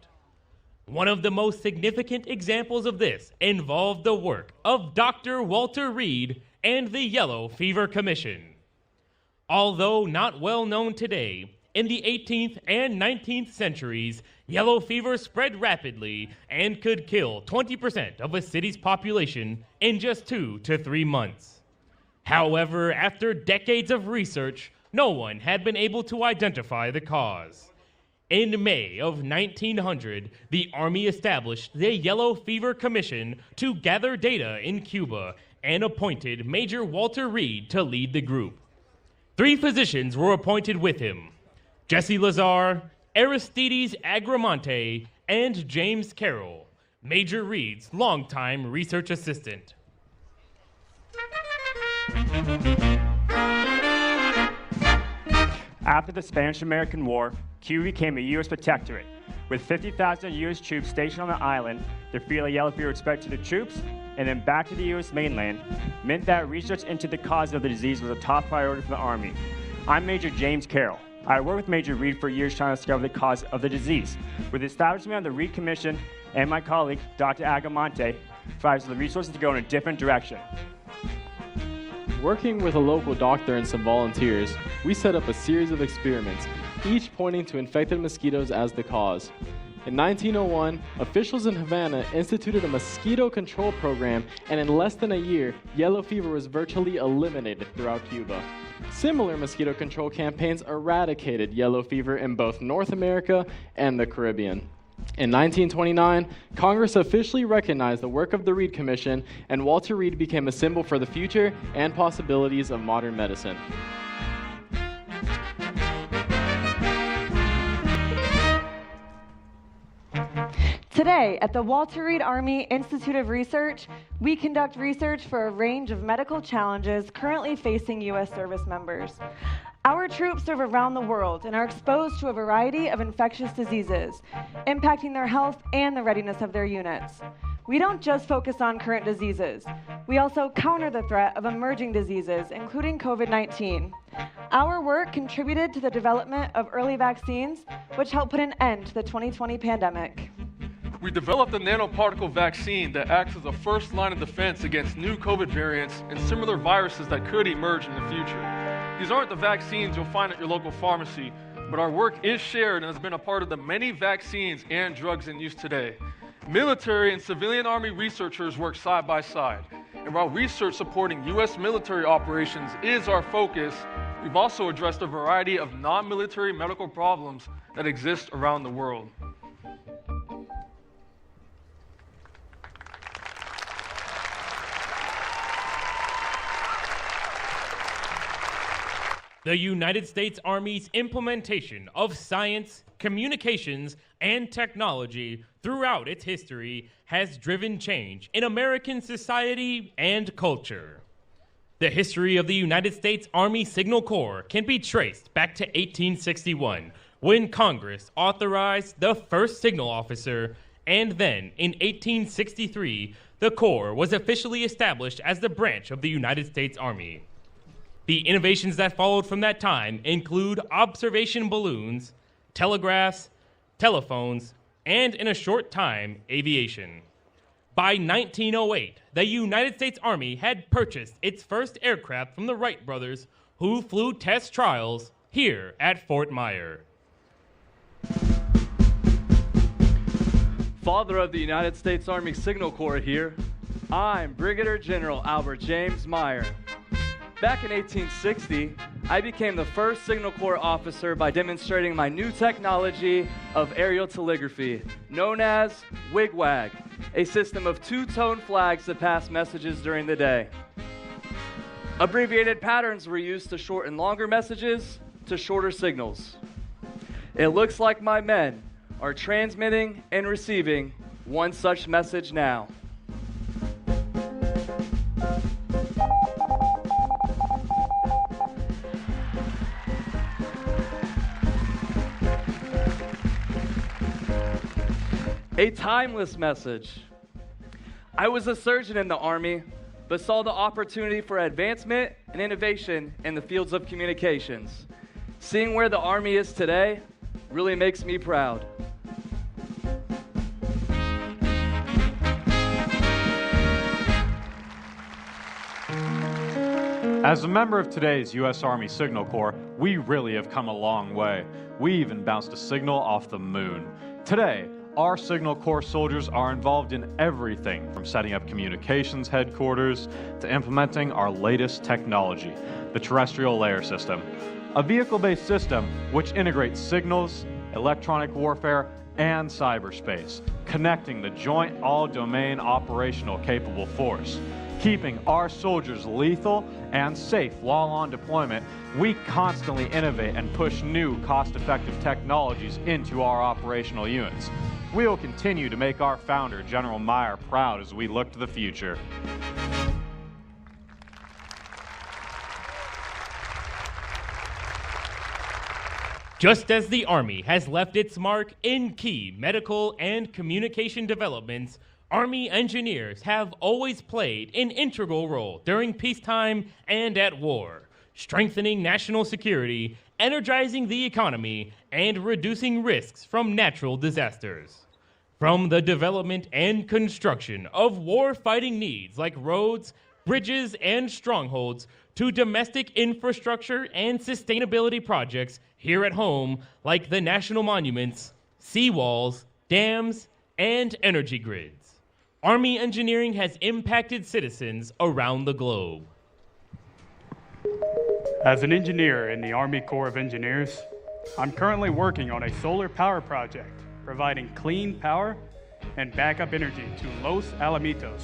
One of the most significant examples of this involved the work of Dr. Walter Reed and the Yellow Fever Commission. Although not well known today, in the 18th and 19th centuries, yellow fever spread rapidly and could kill 20% of a city's population in just 2 to 3 months. However, after decades of research, no one had been able to identify the cause. In May of 1900, the Army established the Yellow Fever Commission to gather data in Cuba and appointed Major Walter Reed to lead the group. 3 physicians were appointed with him: Jesse Lazar, Aristides Agramonte, and James Carroll, Major Reed's longtime research assistant. After the Spanish-American War, Cuba became a U.S. protectorate. With 50,000 U.S. troops stationed on the island, the fear that yellow fever would spread to the troops and then back to the U.S. mainland meant that research into the cause of the disease was a top priority for the Army. I'm Major James Carroll. I worked with Major Reed for years trying to discover the cause of the disease. With the establishment of the Reed Commission and my colleague, Dr. Agamonte, provides the resources to go in a different direction. Working with a local doctor and some volunteers, we set up a series of experiments, each pointing to infected mosquitoes as the cause. In 1901, officials in Havana instituted a mosquito control program, and in less than a year, yellow fever was virtually eliminated throughout Cuba. Similar mosquito control campaigns eradicated yellow fever in both North America and the Caribbean. In 1929, Congress officially recognized the work of the Reed Commission, and Walter Reed became a symbol for the future and possibilities of modern medicine. Today, at the Walter Reed Army Institute of Research, we conduct research for a range of medical challenges currently facing U.S. service members. Our troops serve around the world and are exposed to a variety of infectious diseases, impacting their health and the readiness of their units. We don't just focus on current diseases. We also counter the threat of emerging diseases, including COVID-19. Our work contributed to the development of early vaccines, which helped put an end to the 2020 pandemic. We developed a nanoparticle vaccine that acts as a first line of defense against new COVID variants and similar viruses that could emerge in the future. These aren't the vaccines you'll find at your local pharmacy, but our work is shared and has been a part of the many vaccines and drugs in use today. Military and civilian Army researchers work side by side, and while research supporting U.S. military operations is our focus, we've also addressed a variety of non-military medical problems that exist around the world. The United States Army's implementation of science, communications, and technology throughout its history has driven change in American society and culture. The history of the United States Army Signal Corps can be traced back to 1861, when Congress authorized the first signal officer, and then in 1863, the Corps was officially established as the branch of the United States Army. The innovations that followed from that time include observation balloons, telegraphs, telephones, and in a short time, aviation. By 1908, the United States Army had purchased its first aircraft from the Wright brothers, who flew test trials here at Fort Myer. Father of the United States Army Signal Corps here, I'm Brigadier General Albert James Meyer. Back in 1860, I became the first Signal Corps officer by demonstrating my new technology of aerial telegraphy, known as wigwag, a system of two-tone flags that pass messages during the day. Abbreviated patterns were used to shorten longer messages to shorter signals. It looks like my men are transmitting and receiving one such message now. A timeless message. I was a surgeon in the Army, but saw the opportunity for advancement and innovation in the fields of communications. Seeing where the Army is today really makes me proud. As a member of today's U.S. Army Signal Corps, we really have come a long way. We even bounced a signal off the moon. Today, our Signal Corps soldiers are involved in everything from setting up communications headquarters to implementing our latest technology, the terrestrial layer system, a vehicle-based system which integrates signals, electronic warfare, and cyberspace, connecting the joint all-domain operational capable force. Keeping our soldiers lethal and safe while on deployment, we constantly innovate and push new cost-effective technologies into our operational units. We will continue to make our founder, General Meyer, proud as we look to the future. Just as the Army has left its mark in key medical and communication developments, Army engineers have always played an integral role during peacetime and at war, strengthening national security, energizing the economy, and reducing risks from natural disasters. From the development and construction of war-fighting needs like roads, bridges, and strongholds, to domestic infrastructure and sustainability projects here at home like the national monuments, seawalls, dams, and energy grids. Army engineering has impacted citizens around the globe. As an engineer in the Army Corps of Engineers, I'm currently working on a solar power project, providing clean power and backup energy to Los Alamitos,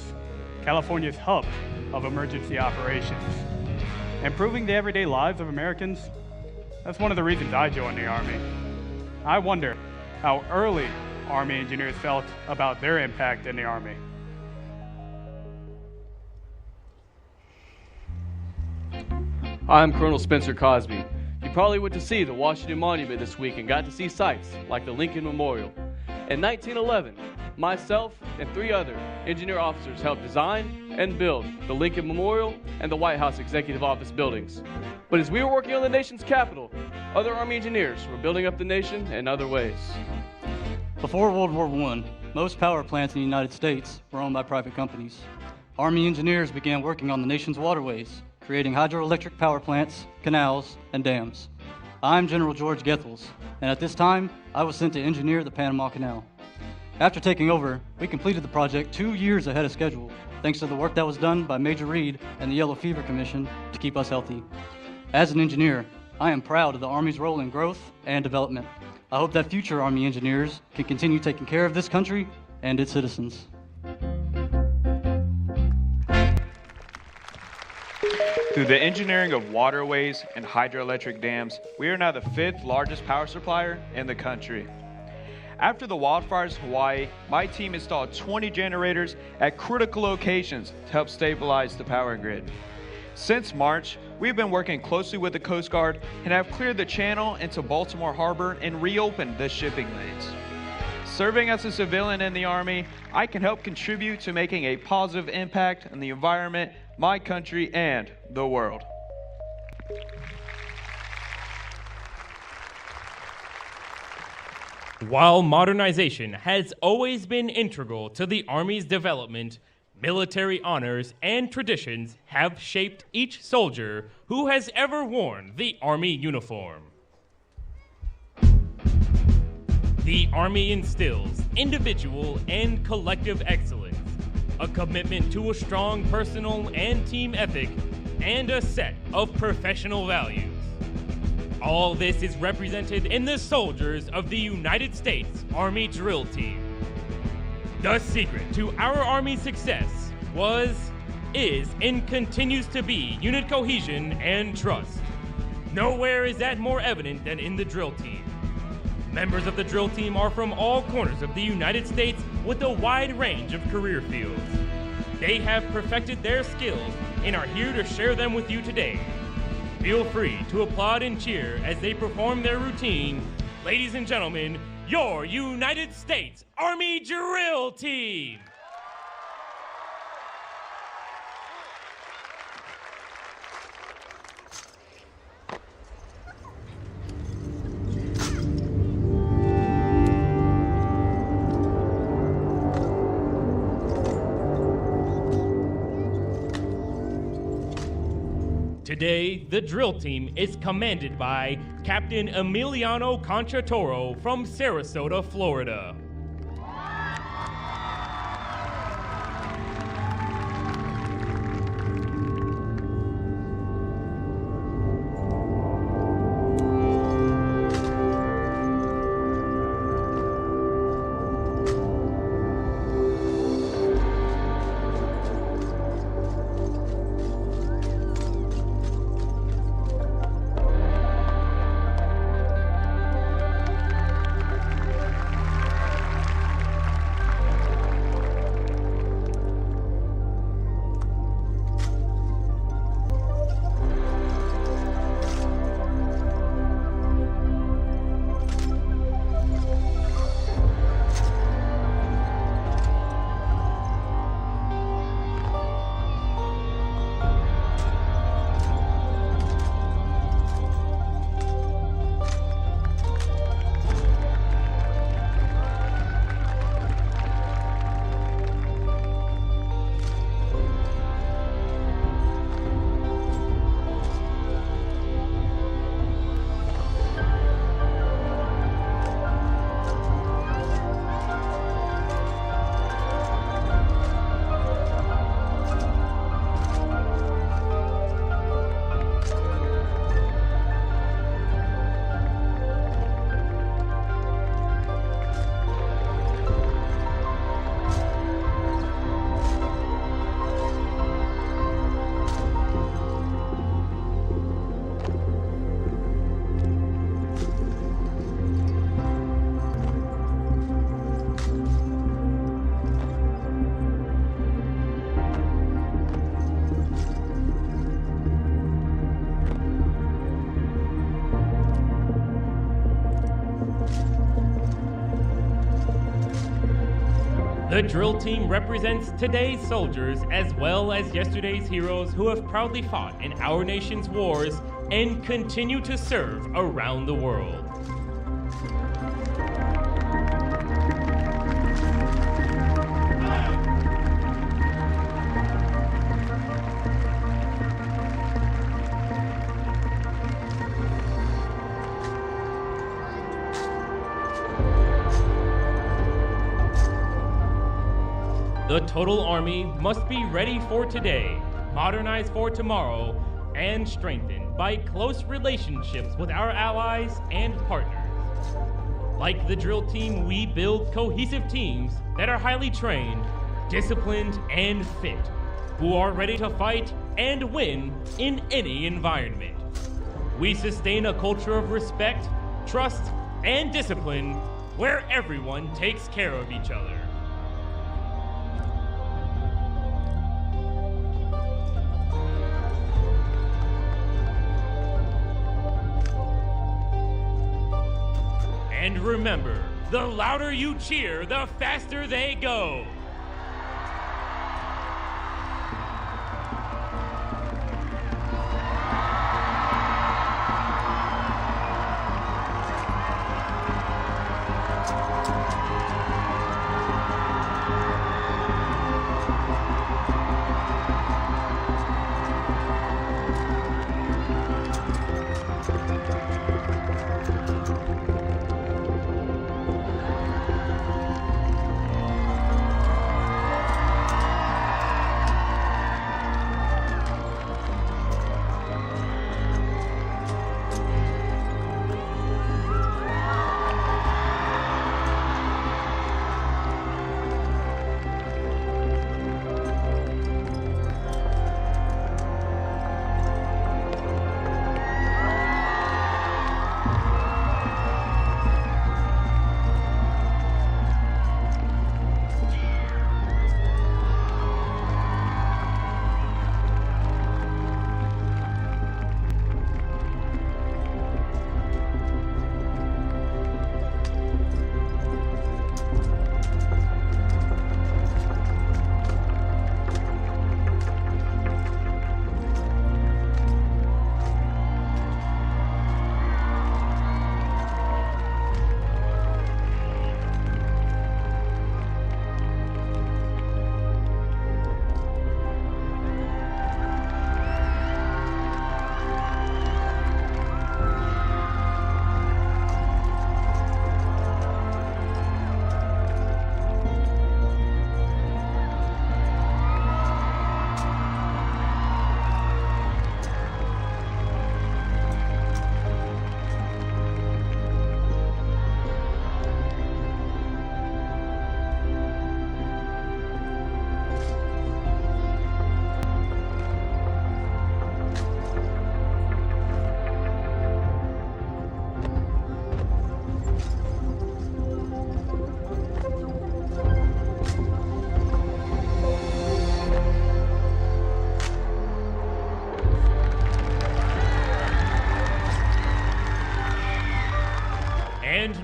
California's hub of emergency operations. Improving the everyday lives of Americans, that's one of the reasons I joined the Army. I wonder how early Army engineers felt about their impact in the Army. I'm Colonel Spencer Cosby. You probably went to see the Washington Monument this week and got to see sights like the Lincoln Memorial. In 1911, myself and 3 other engineer officers helped design and build the Lincoln Memorial and the White House Executive Office buildings. But as we were working on the nation's capital, other Army engineers were building up the nation in other ways. Before World War I, most power plants in the United States were owned by private companies. Army engineers began working on the nation's waterways, creating hydroelectric power plants, canals, and dams. I'm General George Gethels, and at this time, I was sent to engineer the Panama Canal. After taking over, we completed the project 2 years ahead of schedule, thanks to the work that was done by Major Reed and the Yellow Fever Commission to keep us healthy. As an engineer, I am proud of the Army's role in growth and development. I hope that future Army engineers can continue taking care of this country and its citizens. Through the engineering of waterways and hydroelectric dams, we are now the 5th largest power supplier in the country. After the wildfires in Hawaii, my team installed 20 generators at critical locations to help stabilize the power grid. Since March, we've been working closely with the Coast Guard and have cleared the channel into Baltimore Harbor and reopened the shipping lanes. Serving as a civilian in the Army, I can help contribute to making a positive impact on the environment, my country, and the world. While modernization has always been integral to the Army's development, military honors and traditions have shaped each soldier who has ever worn the Army uniform. The Army instills individual and collective excellence, a commitment to a strong personal and team ethic, and a set of professional values. All this is represented in the soldiers of the United States Army Drill Team. The secret to our Army's success was, is, and continues to be unit cohesion and trust. Nowhere is that more evident than in the drill team. Members of the drill team are from all corners of the United States with a wide range of career fields. They have perfected their skills and are here to share them with you today. Feel free to applaud and cheer as they perform their routine. Ladies and gentlemen, your United States Army Drill Team! Today, the drill team is commanded by Captain Emiliano Conchatoro from Sarasota, Florida. The drill team represents today's soldiers as well as yesterday's heroes who have proudly fought in our nation's wars and continue to serve around the world. The total Army must be ready for today, modernized for tomorrow, and strengthened by close relationships with our allies and partners. Like the drill team, we build cohesive teams that are highly trained, disciplined, and fit, who are ready to fight and win in any environment. We sustain a culture of respect, trust, and discipline where everyone takes care of each other. And remember, the louder you cheer, the faster they go.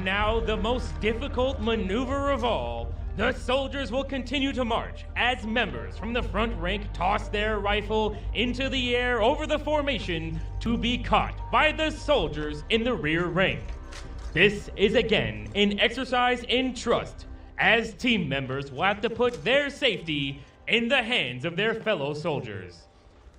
now the most difficult maneuver of all, the soldiers will continue to march as members from the front rank toss their rifle into the air over the formation to be caught by the soldiers in the rear rank. This is again an exercise in trust, as team members will have to put their safety in the hands of their fellow soldiers.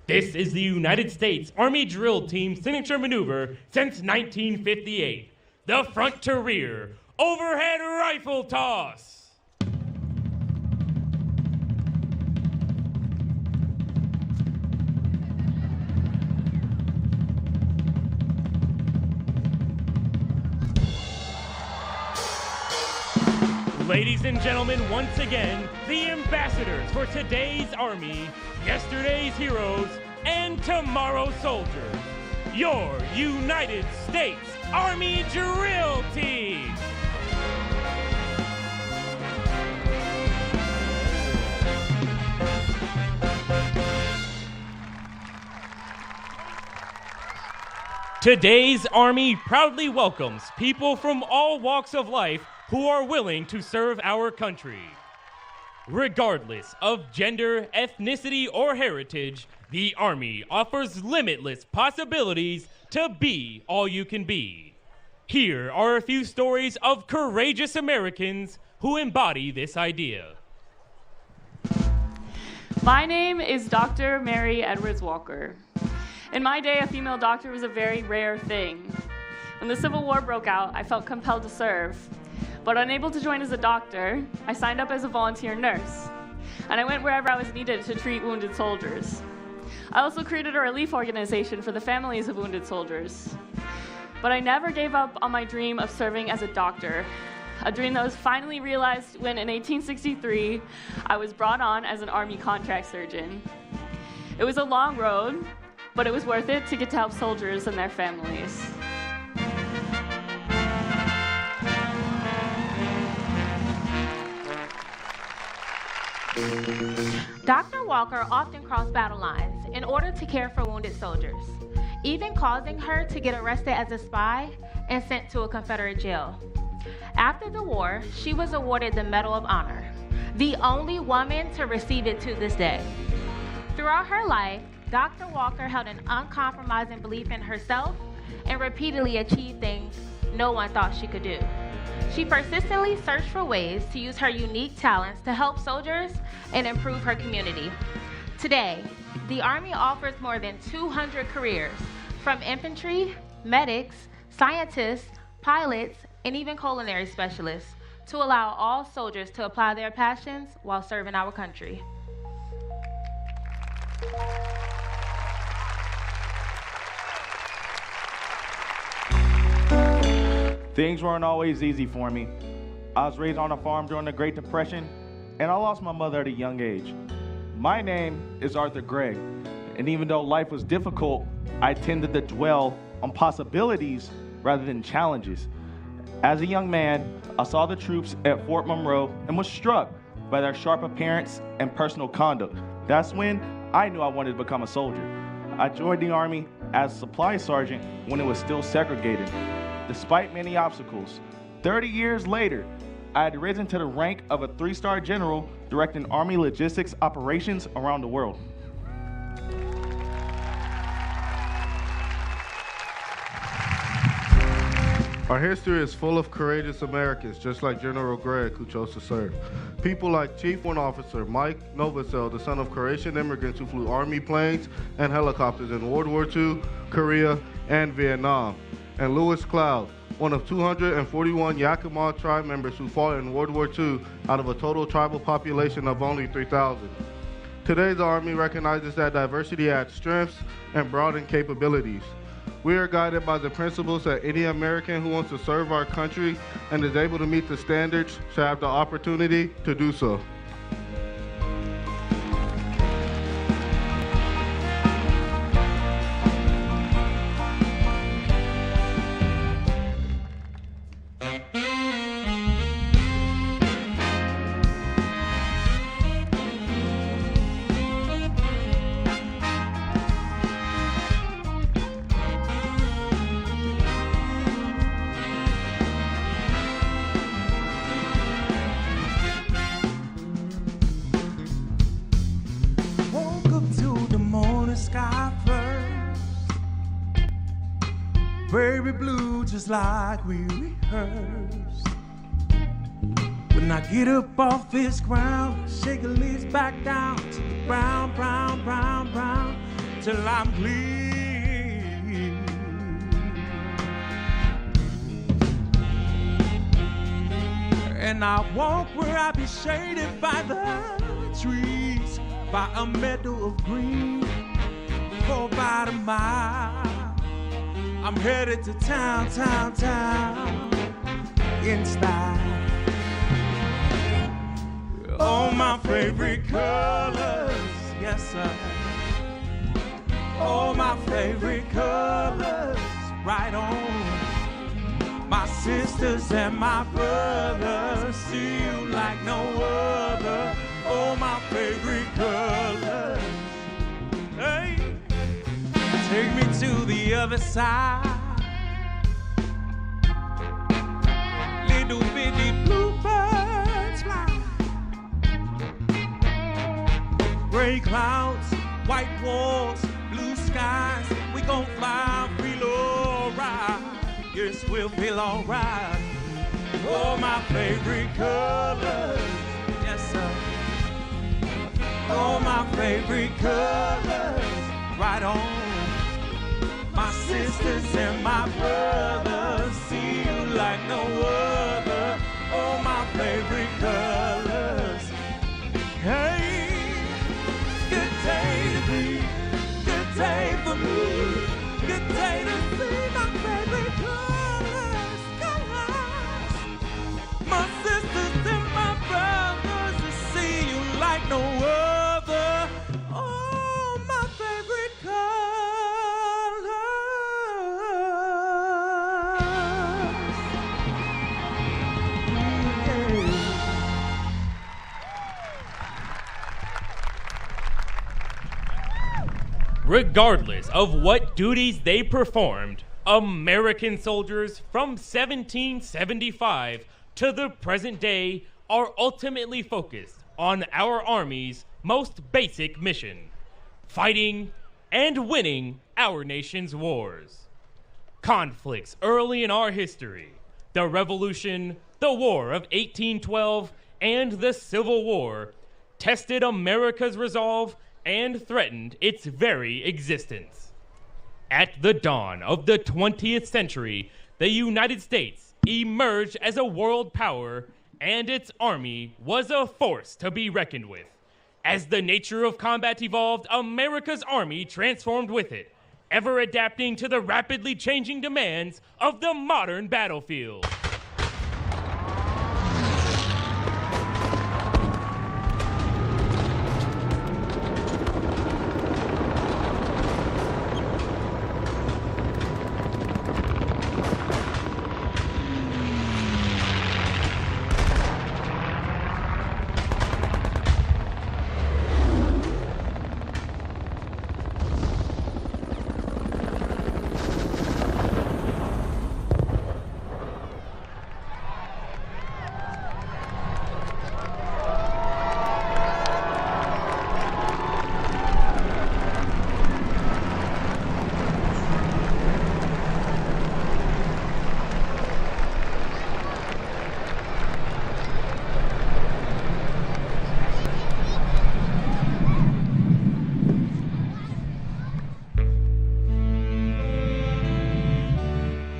This is the United States Army Drill Team's signature maneuver since 1958, the front to rear overhead rifle toss. Ladies and gentlemen, once again, the ambassadors for today's Army, yesterday's heroes, and tomorrow's soldiers, your United States Army Drill Team! Today's Army proudly welcomes people from all walks of life who are willing to serve our country. Regardless of gender, ethnicity, or heritage, the Army offers limitless possibilities to be all you can be. Here are a few stories of courageous Americans who embody this idea. My name is Dr. Mary Edwards Walker. In my day, a female doctor was a very rare thing. When the Civil War broke out, I felt compelled to serve. But unable to join as a doctor, I signed up as a volunteer nurse, and I went wherever I was needed to treat wounded soldiers. I also created a relief organization for the families of wounded soldiers. But I never gave up on my dream of serving as a doctor, a dream that was finally realized when in 1863, I was brought on as an Army contract surgeon. It was a long road, but it was worth it to get to help soldiers and their families. Dr. Walker often crossed battle lines in order to care for wounded soldiers, even causing her to get arrested as a spy and sent to a Confederate jail. After the war, she was awarded the Medal of Honor, the only woman to receive it to this day. Throughout her life, Dr. Walker held an uncompromising belief in herself and repeatedly achieved things no one thought she could do. She persistently searched for ways to use her unique talents to help soldiers and improve her community. Today, the Army offers more than 200 careers, from infantry, medics, scientists, pilots, and even culinary specialists, to allow all soldiers to apply their passions while serving our country. Things weren't always easy for me. I was raised on a farm during the Great Depression, and I lost my mother at a young age. My name is Arthur Gregg, and even though life was difficult, I tended to dwell on possibilities rather than challenges. As a young man, I saw the troops at Fort Monroe and was struck by their sharp appearance and personal conduct. That's when I knew I wanted to become a soldier. I joined the Army as a supply sergeant when it was still segregated. Despite many obstacles, 30 years later, I had risen to the rank of a 3-star general directing Army logistics operations around the world. Our history is full of courageous Americans, just like General Gregg, who chose to serve. People like Chief Warrant Officer Mike Novosel, the son of Croatian immigrants who flew Army planes and helicopters in World War II, Korea, and Vietnam. And Louis Cloud, one of 241 Yakima tribe members who fought in World War II out of a total tribal population of only 3,000. Today, the Army recognizes that diversity adds strengths and broadens capabilities. We are guided by the principles that any American who wants to serve our country and is able to meet the standards should have the opportunity to do so. just like we rehearsed. When I get up off this ground, shake the leaves back down to the brown, brown, brown, brown, till I'm clean. And I walk where I be shaded by the trees, by a meadow of green, for about a mile. I'm headed to town, town, town, in style. Oh, my favorite colors, yes sir. Oh, my favorite colors, right on. My sisters and my brothers see you like no other. Oh, my favorite colors. Hey, take me to the other side. Little bitty bluebirds fly. Gray clouds, white walls, blue skies. We gon' fly, feel alright. Yes, we'll feel alright. Oh, my favorite colors, yes sir. Oh, my favorite colors, right on. My sisters and my brothers see you like no other. Oh, my favorite colors. Hey, good day to be, good day for me, good day to see my favorite colors, colors. My sisters and my brothers to see you like no other. Oh, my favorite colors. Regardless of what duties they performed, American soldiers from 1775 to the present day are ultimately focused on our Army's most basic mission: fighting and winning our nation's wars. Conflicts early in our history, the Revolution, the War of 1812, and the Civil War, tested America's resolve and threatened its very existence. At the dawn of the 20th century, the United States emerged as a world power, and its army was a force to be reckoned with. As the nature of combat evolved, America's army transformed with it, ever adapting to the rapidly changing demands of the modern battlefield.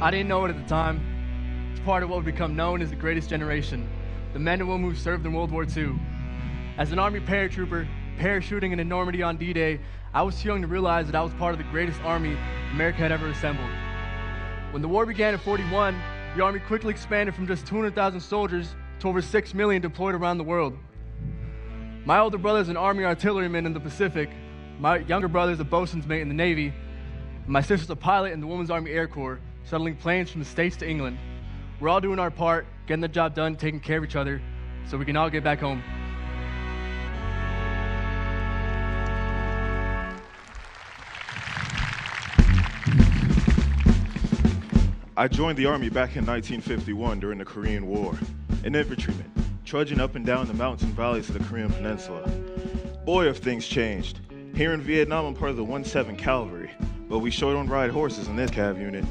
I didn't know it at the time. It's part of what would become known as the Greatest Generation, the men and women who served in World War II. As an Army paratrooper, parachuting in Normandy on D-Day, I was too young to realize that I was part of the greatest army America had ever assembled. When the war began in '41, the Army quickly expanded from just 200,000 soldiers to over 6 million deployed around the world. My older brother is an Army artilleryman in the Pacific, my younger brother is a bosun's mate in the Navy, and my sister's a pilot in the Women's Army Air Corps, shuttling planes from the States to England. We're all doing our part, getting the job done, taking care of each other, so we can all get back home. I joined the Army back in 1951 during the Korean War, an infantryman, trudging up and down the mountains and valleys of the Korean Peninsula. Boy, have things changed. Here in Vietnam, I'm part of the 1-7 Cavalry, but we sure don't ride horses in this cav unit.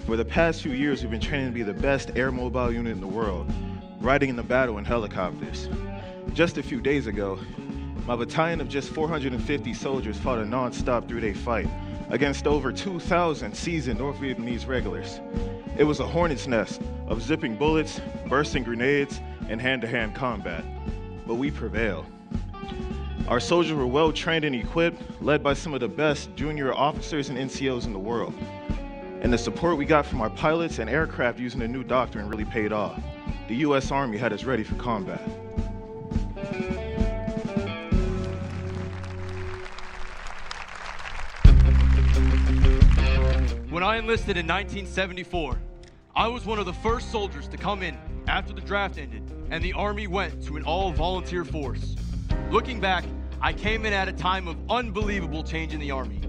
For the past few years, we've been training to be the best air mobile unit in the world, riding in the battle in helicopters. Just a few days ago, my battalion of just 450 soldiers fought a non-stop 3-day fight against over 2,000 seasoned North Vietnamese regulars. It was a hornet's nest of zipping bullets, bursting grenades, and hand-to-hand combat, but we prevailed. Our soldiers were well trained and equipped, led by some of the best junior officers and NCOs in the world. And the support we got from our pilots and aircraft using the new doctrine really paid off. The U.S. Army had us ready for combat. When I enlisted in 1974, I was one of the first soldiers to come in after the draft ended and the Army went to an all-volunteer force. Looking back, I came in at a time of unbelievable change in the Army.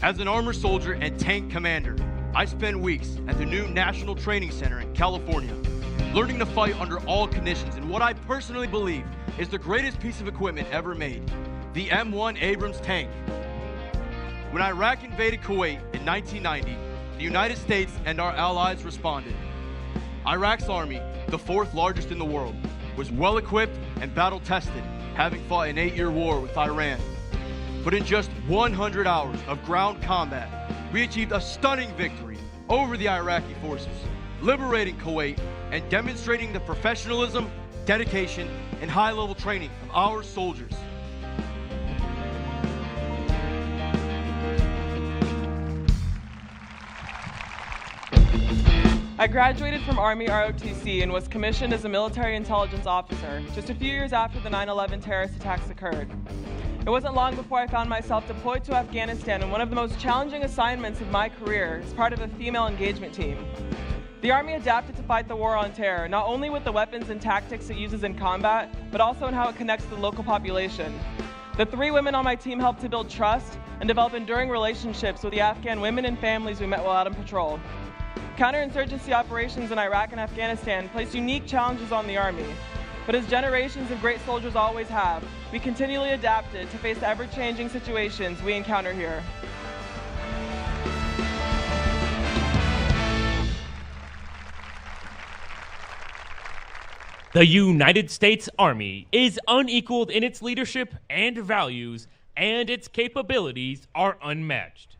As an armor soldier and tank commander, I spent weeks at the new National Training Center in California, learning to fight under all conditions in what I personally believe is the greatest piece of equipment ever made, the M1 Abrams tank. When Iraq invaded Kuwait in 1990, the United States and our allies responded. Iraq's army, the fourth largest in the world, was well equipped and battle tested, having fought an 8-year war with Iran. But in just 100 hours of ground combat, we achieved a stunning victory over the Iraqi forces, liberating Kuwait and demonstrating the professionalism, dedication, and high-level training of our soldiers. I graduated from Army ROTC and was commissioned as a military intelligence officer just a few years after the 9/11 terrorist attacks occurred. It wasn't long before I found myself deployed to Afghanistan in one of the most challenging assignments of my career as part of a female engagement team. The Army adapted to fight the war on terror, not only with the weapons and tactics it uses in combat, but also in how it connects to the local population. The 3 women on my team helped to build trust and develop enduring relationships with the Afghan women and families we met while out on patrol. Counterinsurgency operations in Iraq and Afghanistan place unique challenges on the Army. But as generations of great soldiers always have, we continually adapted to face the ever-changing situations we encounter here. The United States Army is unequaled in its leadership and values, and its capabilities are unmatched.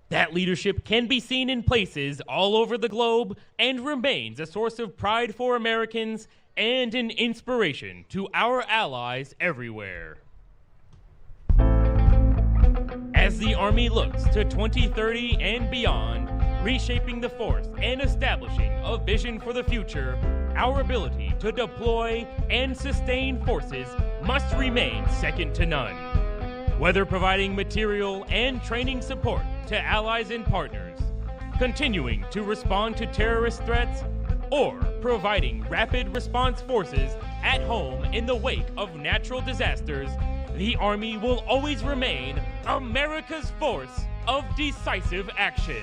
That leadership can be seen in places all over the globe and remains a source of pride for Americans and an inspiration to our allies everywhere. As the Army looks to 2030 and beyond, reshaping the force and establishing a vision for the future, our ability to deploy and sustain forces must remain second to none. Whether providing material and training support to allies and partners, continuing to respond to terrorist threats, or providing rapid response forces at home in the wake of natural disasters, the Army will always remain America's force of decisive action.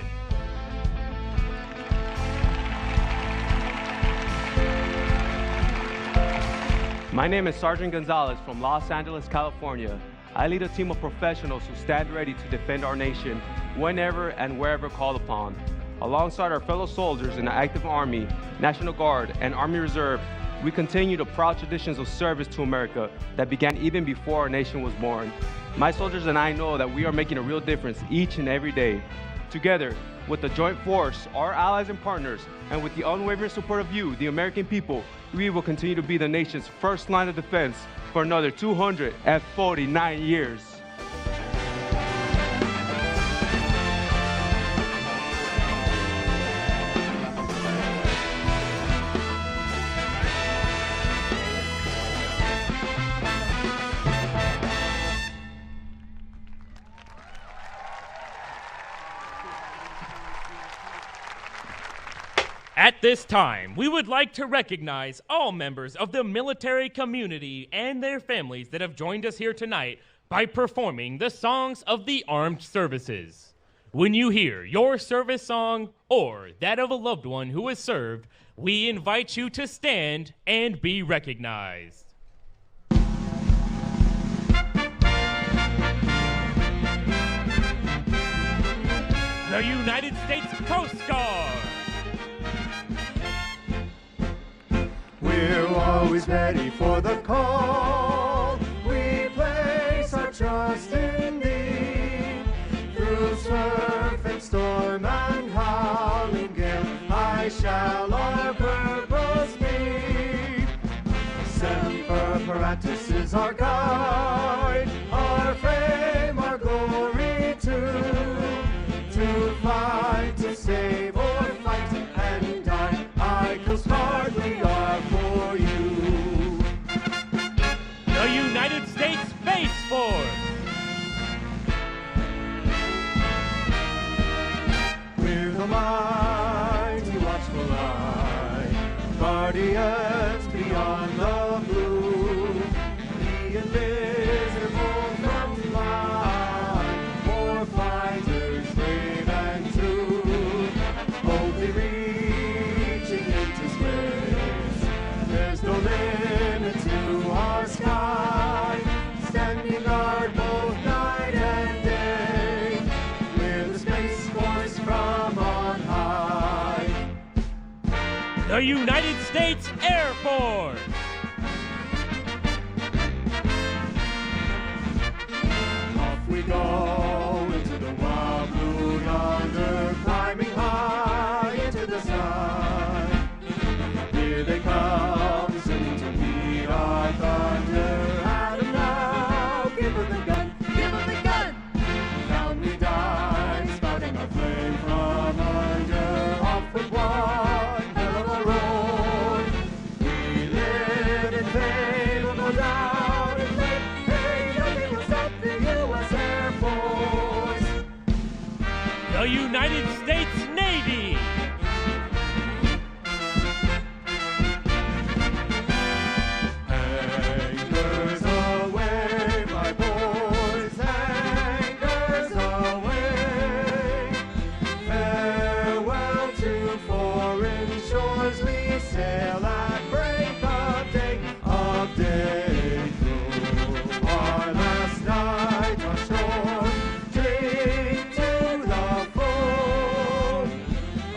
My name is Sergeant Gonzalez from Los Angeles, California. I lead a team of professionals who stand ready to defend our nation whenever and wherever called upon. Alongside our fellow soldiers in the active Army, National Guard, and Army Reserve, we continue the proud traditions of service to America that began even before our nation was born. My soldiers and I know that we are making a real difference each and every day. Together, with the joint force, our allies and partners, and with the unwavering support of you, the American people, we will continue to be the nation's first line of defense for another 249 years. At this time, we would like to recognize all members of the military community and their families that have joined us here tonight by performing the songs of the armed services. When you hear your service song or that of a loved one who has served, we invite you to stand and be recognized. the United States Coast Guard. We're always ready for the call. We place our trust in thee. Through surf and storm and howling gale, I shall our purpose meet. Semper Paratus is our guide, our fame, our glory too. To fight, to save, or fight and die, I Coast Guard, we are for you. The United States Space Force. We're the mighty watchful eye, guardians beyond the blue, the invisible front line, war fighters brave and true, boldly reaching into space. There's no limit to our sky, standing guard both night and day. We're the Space Force from on high. The United States Air Force. Off we go into the wild blue yonder, climbing high into the sky. Here they come, soon to meet our thunder. Adam now, give her the gun, give her the gun. Down we dive, spouting our flame from under. Off with one hell of a roar. We live in fame, we'll go down in flame. Hey, nothing will stop the U.S. Air Force. The United States Navy. Anchors away, my boys, anchors away. Farewell to foreign shores, we sail at break of day, through our last night on shore. Drink to the full,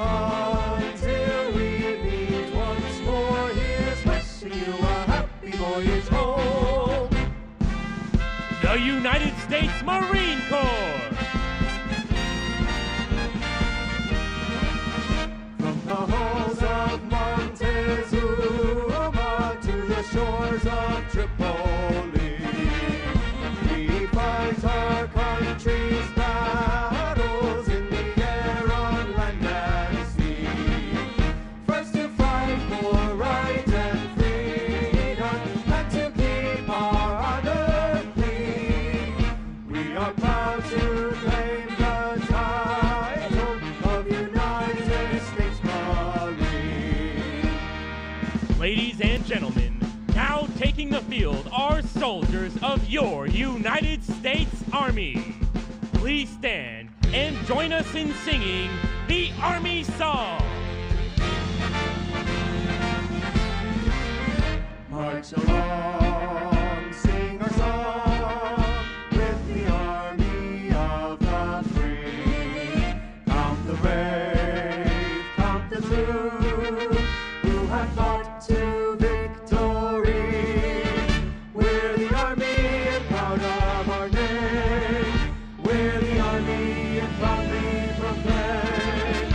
until we meet once more. Here's wishing you a happy voyage home. The United States Marine Corps. From the halls of Montezuma to the shores of Tripoli, we fight our country's battles in the air, on land and sea. First to fight for right and freedom, and to keep our honor clean. We are proud to claim the title of United States Marine. Ladies and gentlemen, now taking the field are soldiers of your United States Army. Please stand and join us in singing the Army Song. March along, sing our song with the army of the free. Count the brave, count the true, who have fought to victory. We're the army and proud of our name. We're the army and proudly proclaim.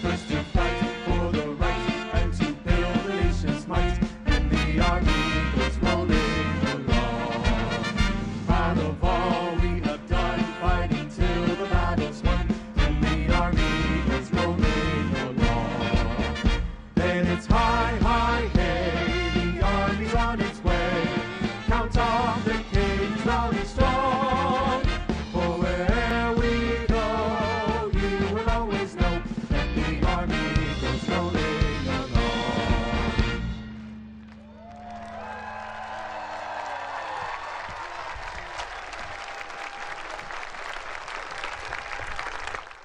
First to fight for the right and to build the nation's might. The army goes rolling along, proud of all we have done, fighting till the battle's won. And the army goes rolling along. Then it's high, high, hey, the army's on its way. Count off the kings, rally strong. For where we go, you will always know that the army goes rolling along.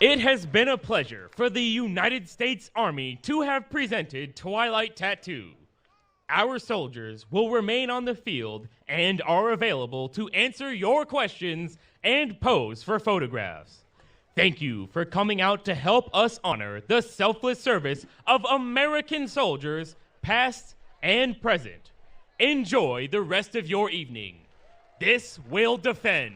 It has been a pleasure for the United States Army to have presented Twilight Tattoo. Our soldiers will remain on the field and are available to answer your questions and pose for photographs. Thank you for coming out to help us honor the selfless service of American soldiers, past and present. Enjoy the rest of your evening. This will defend.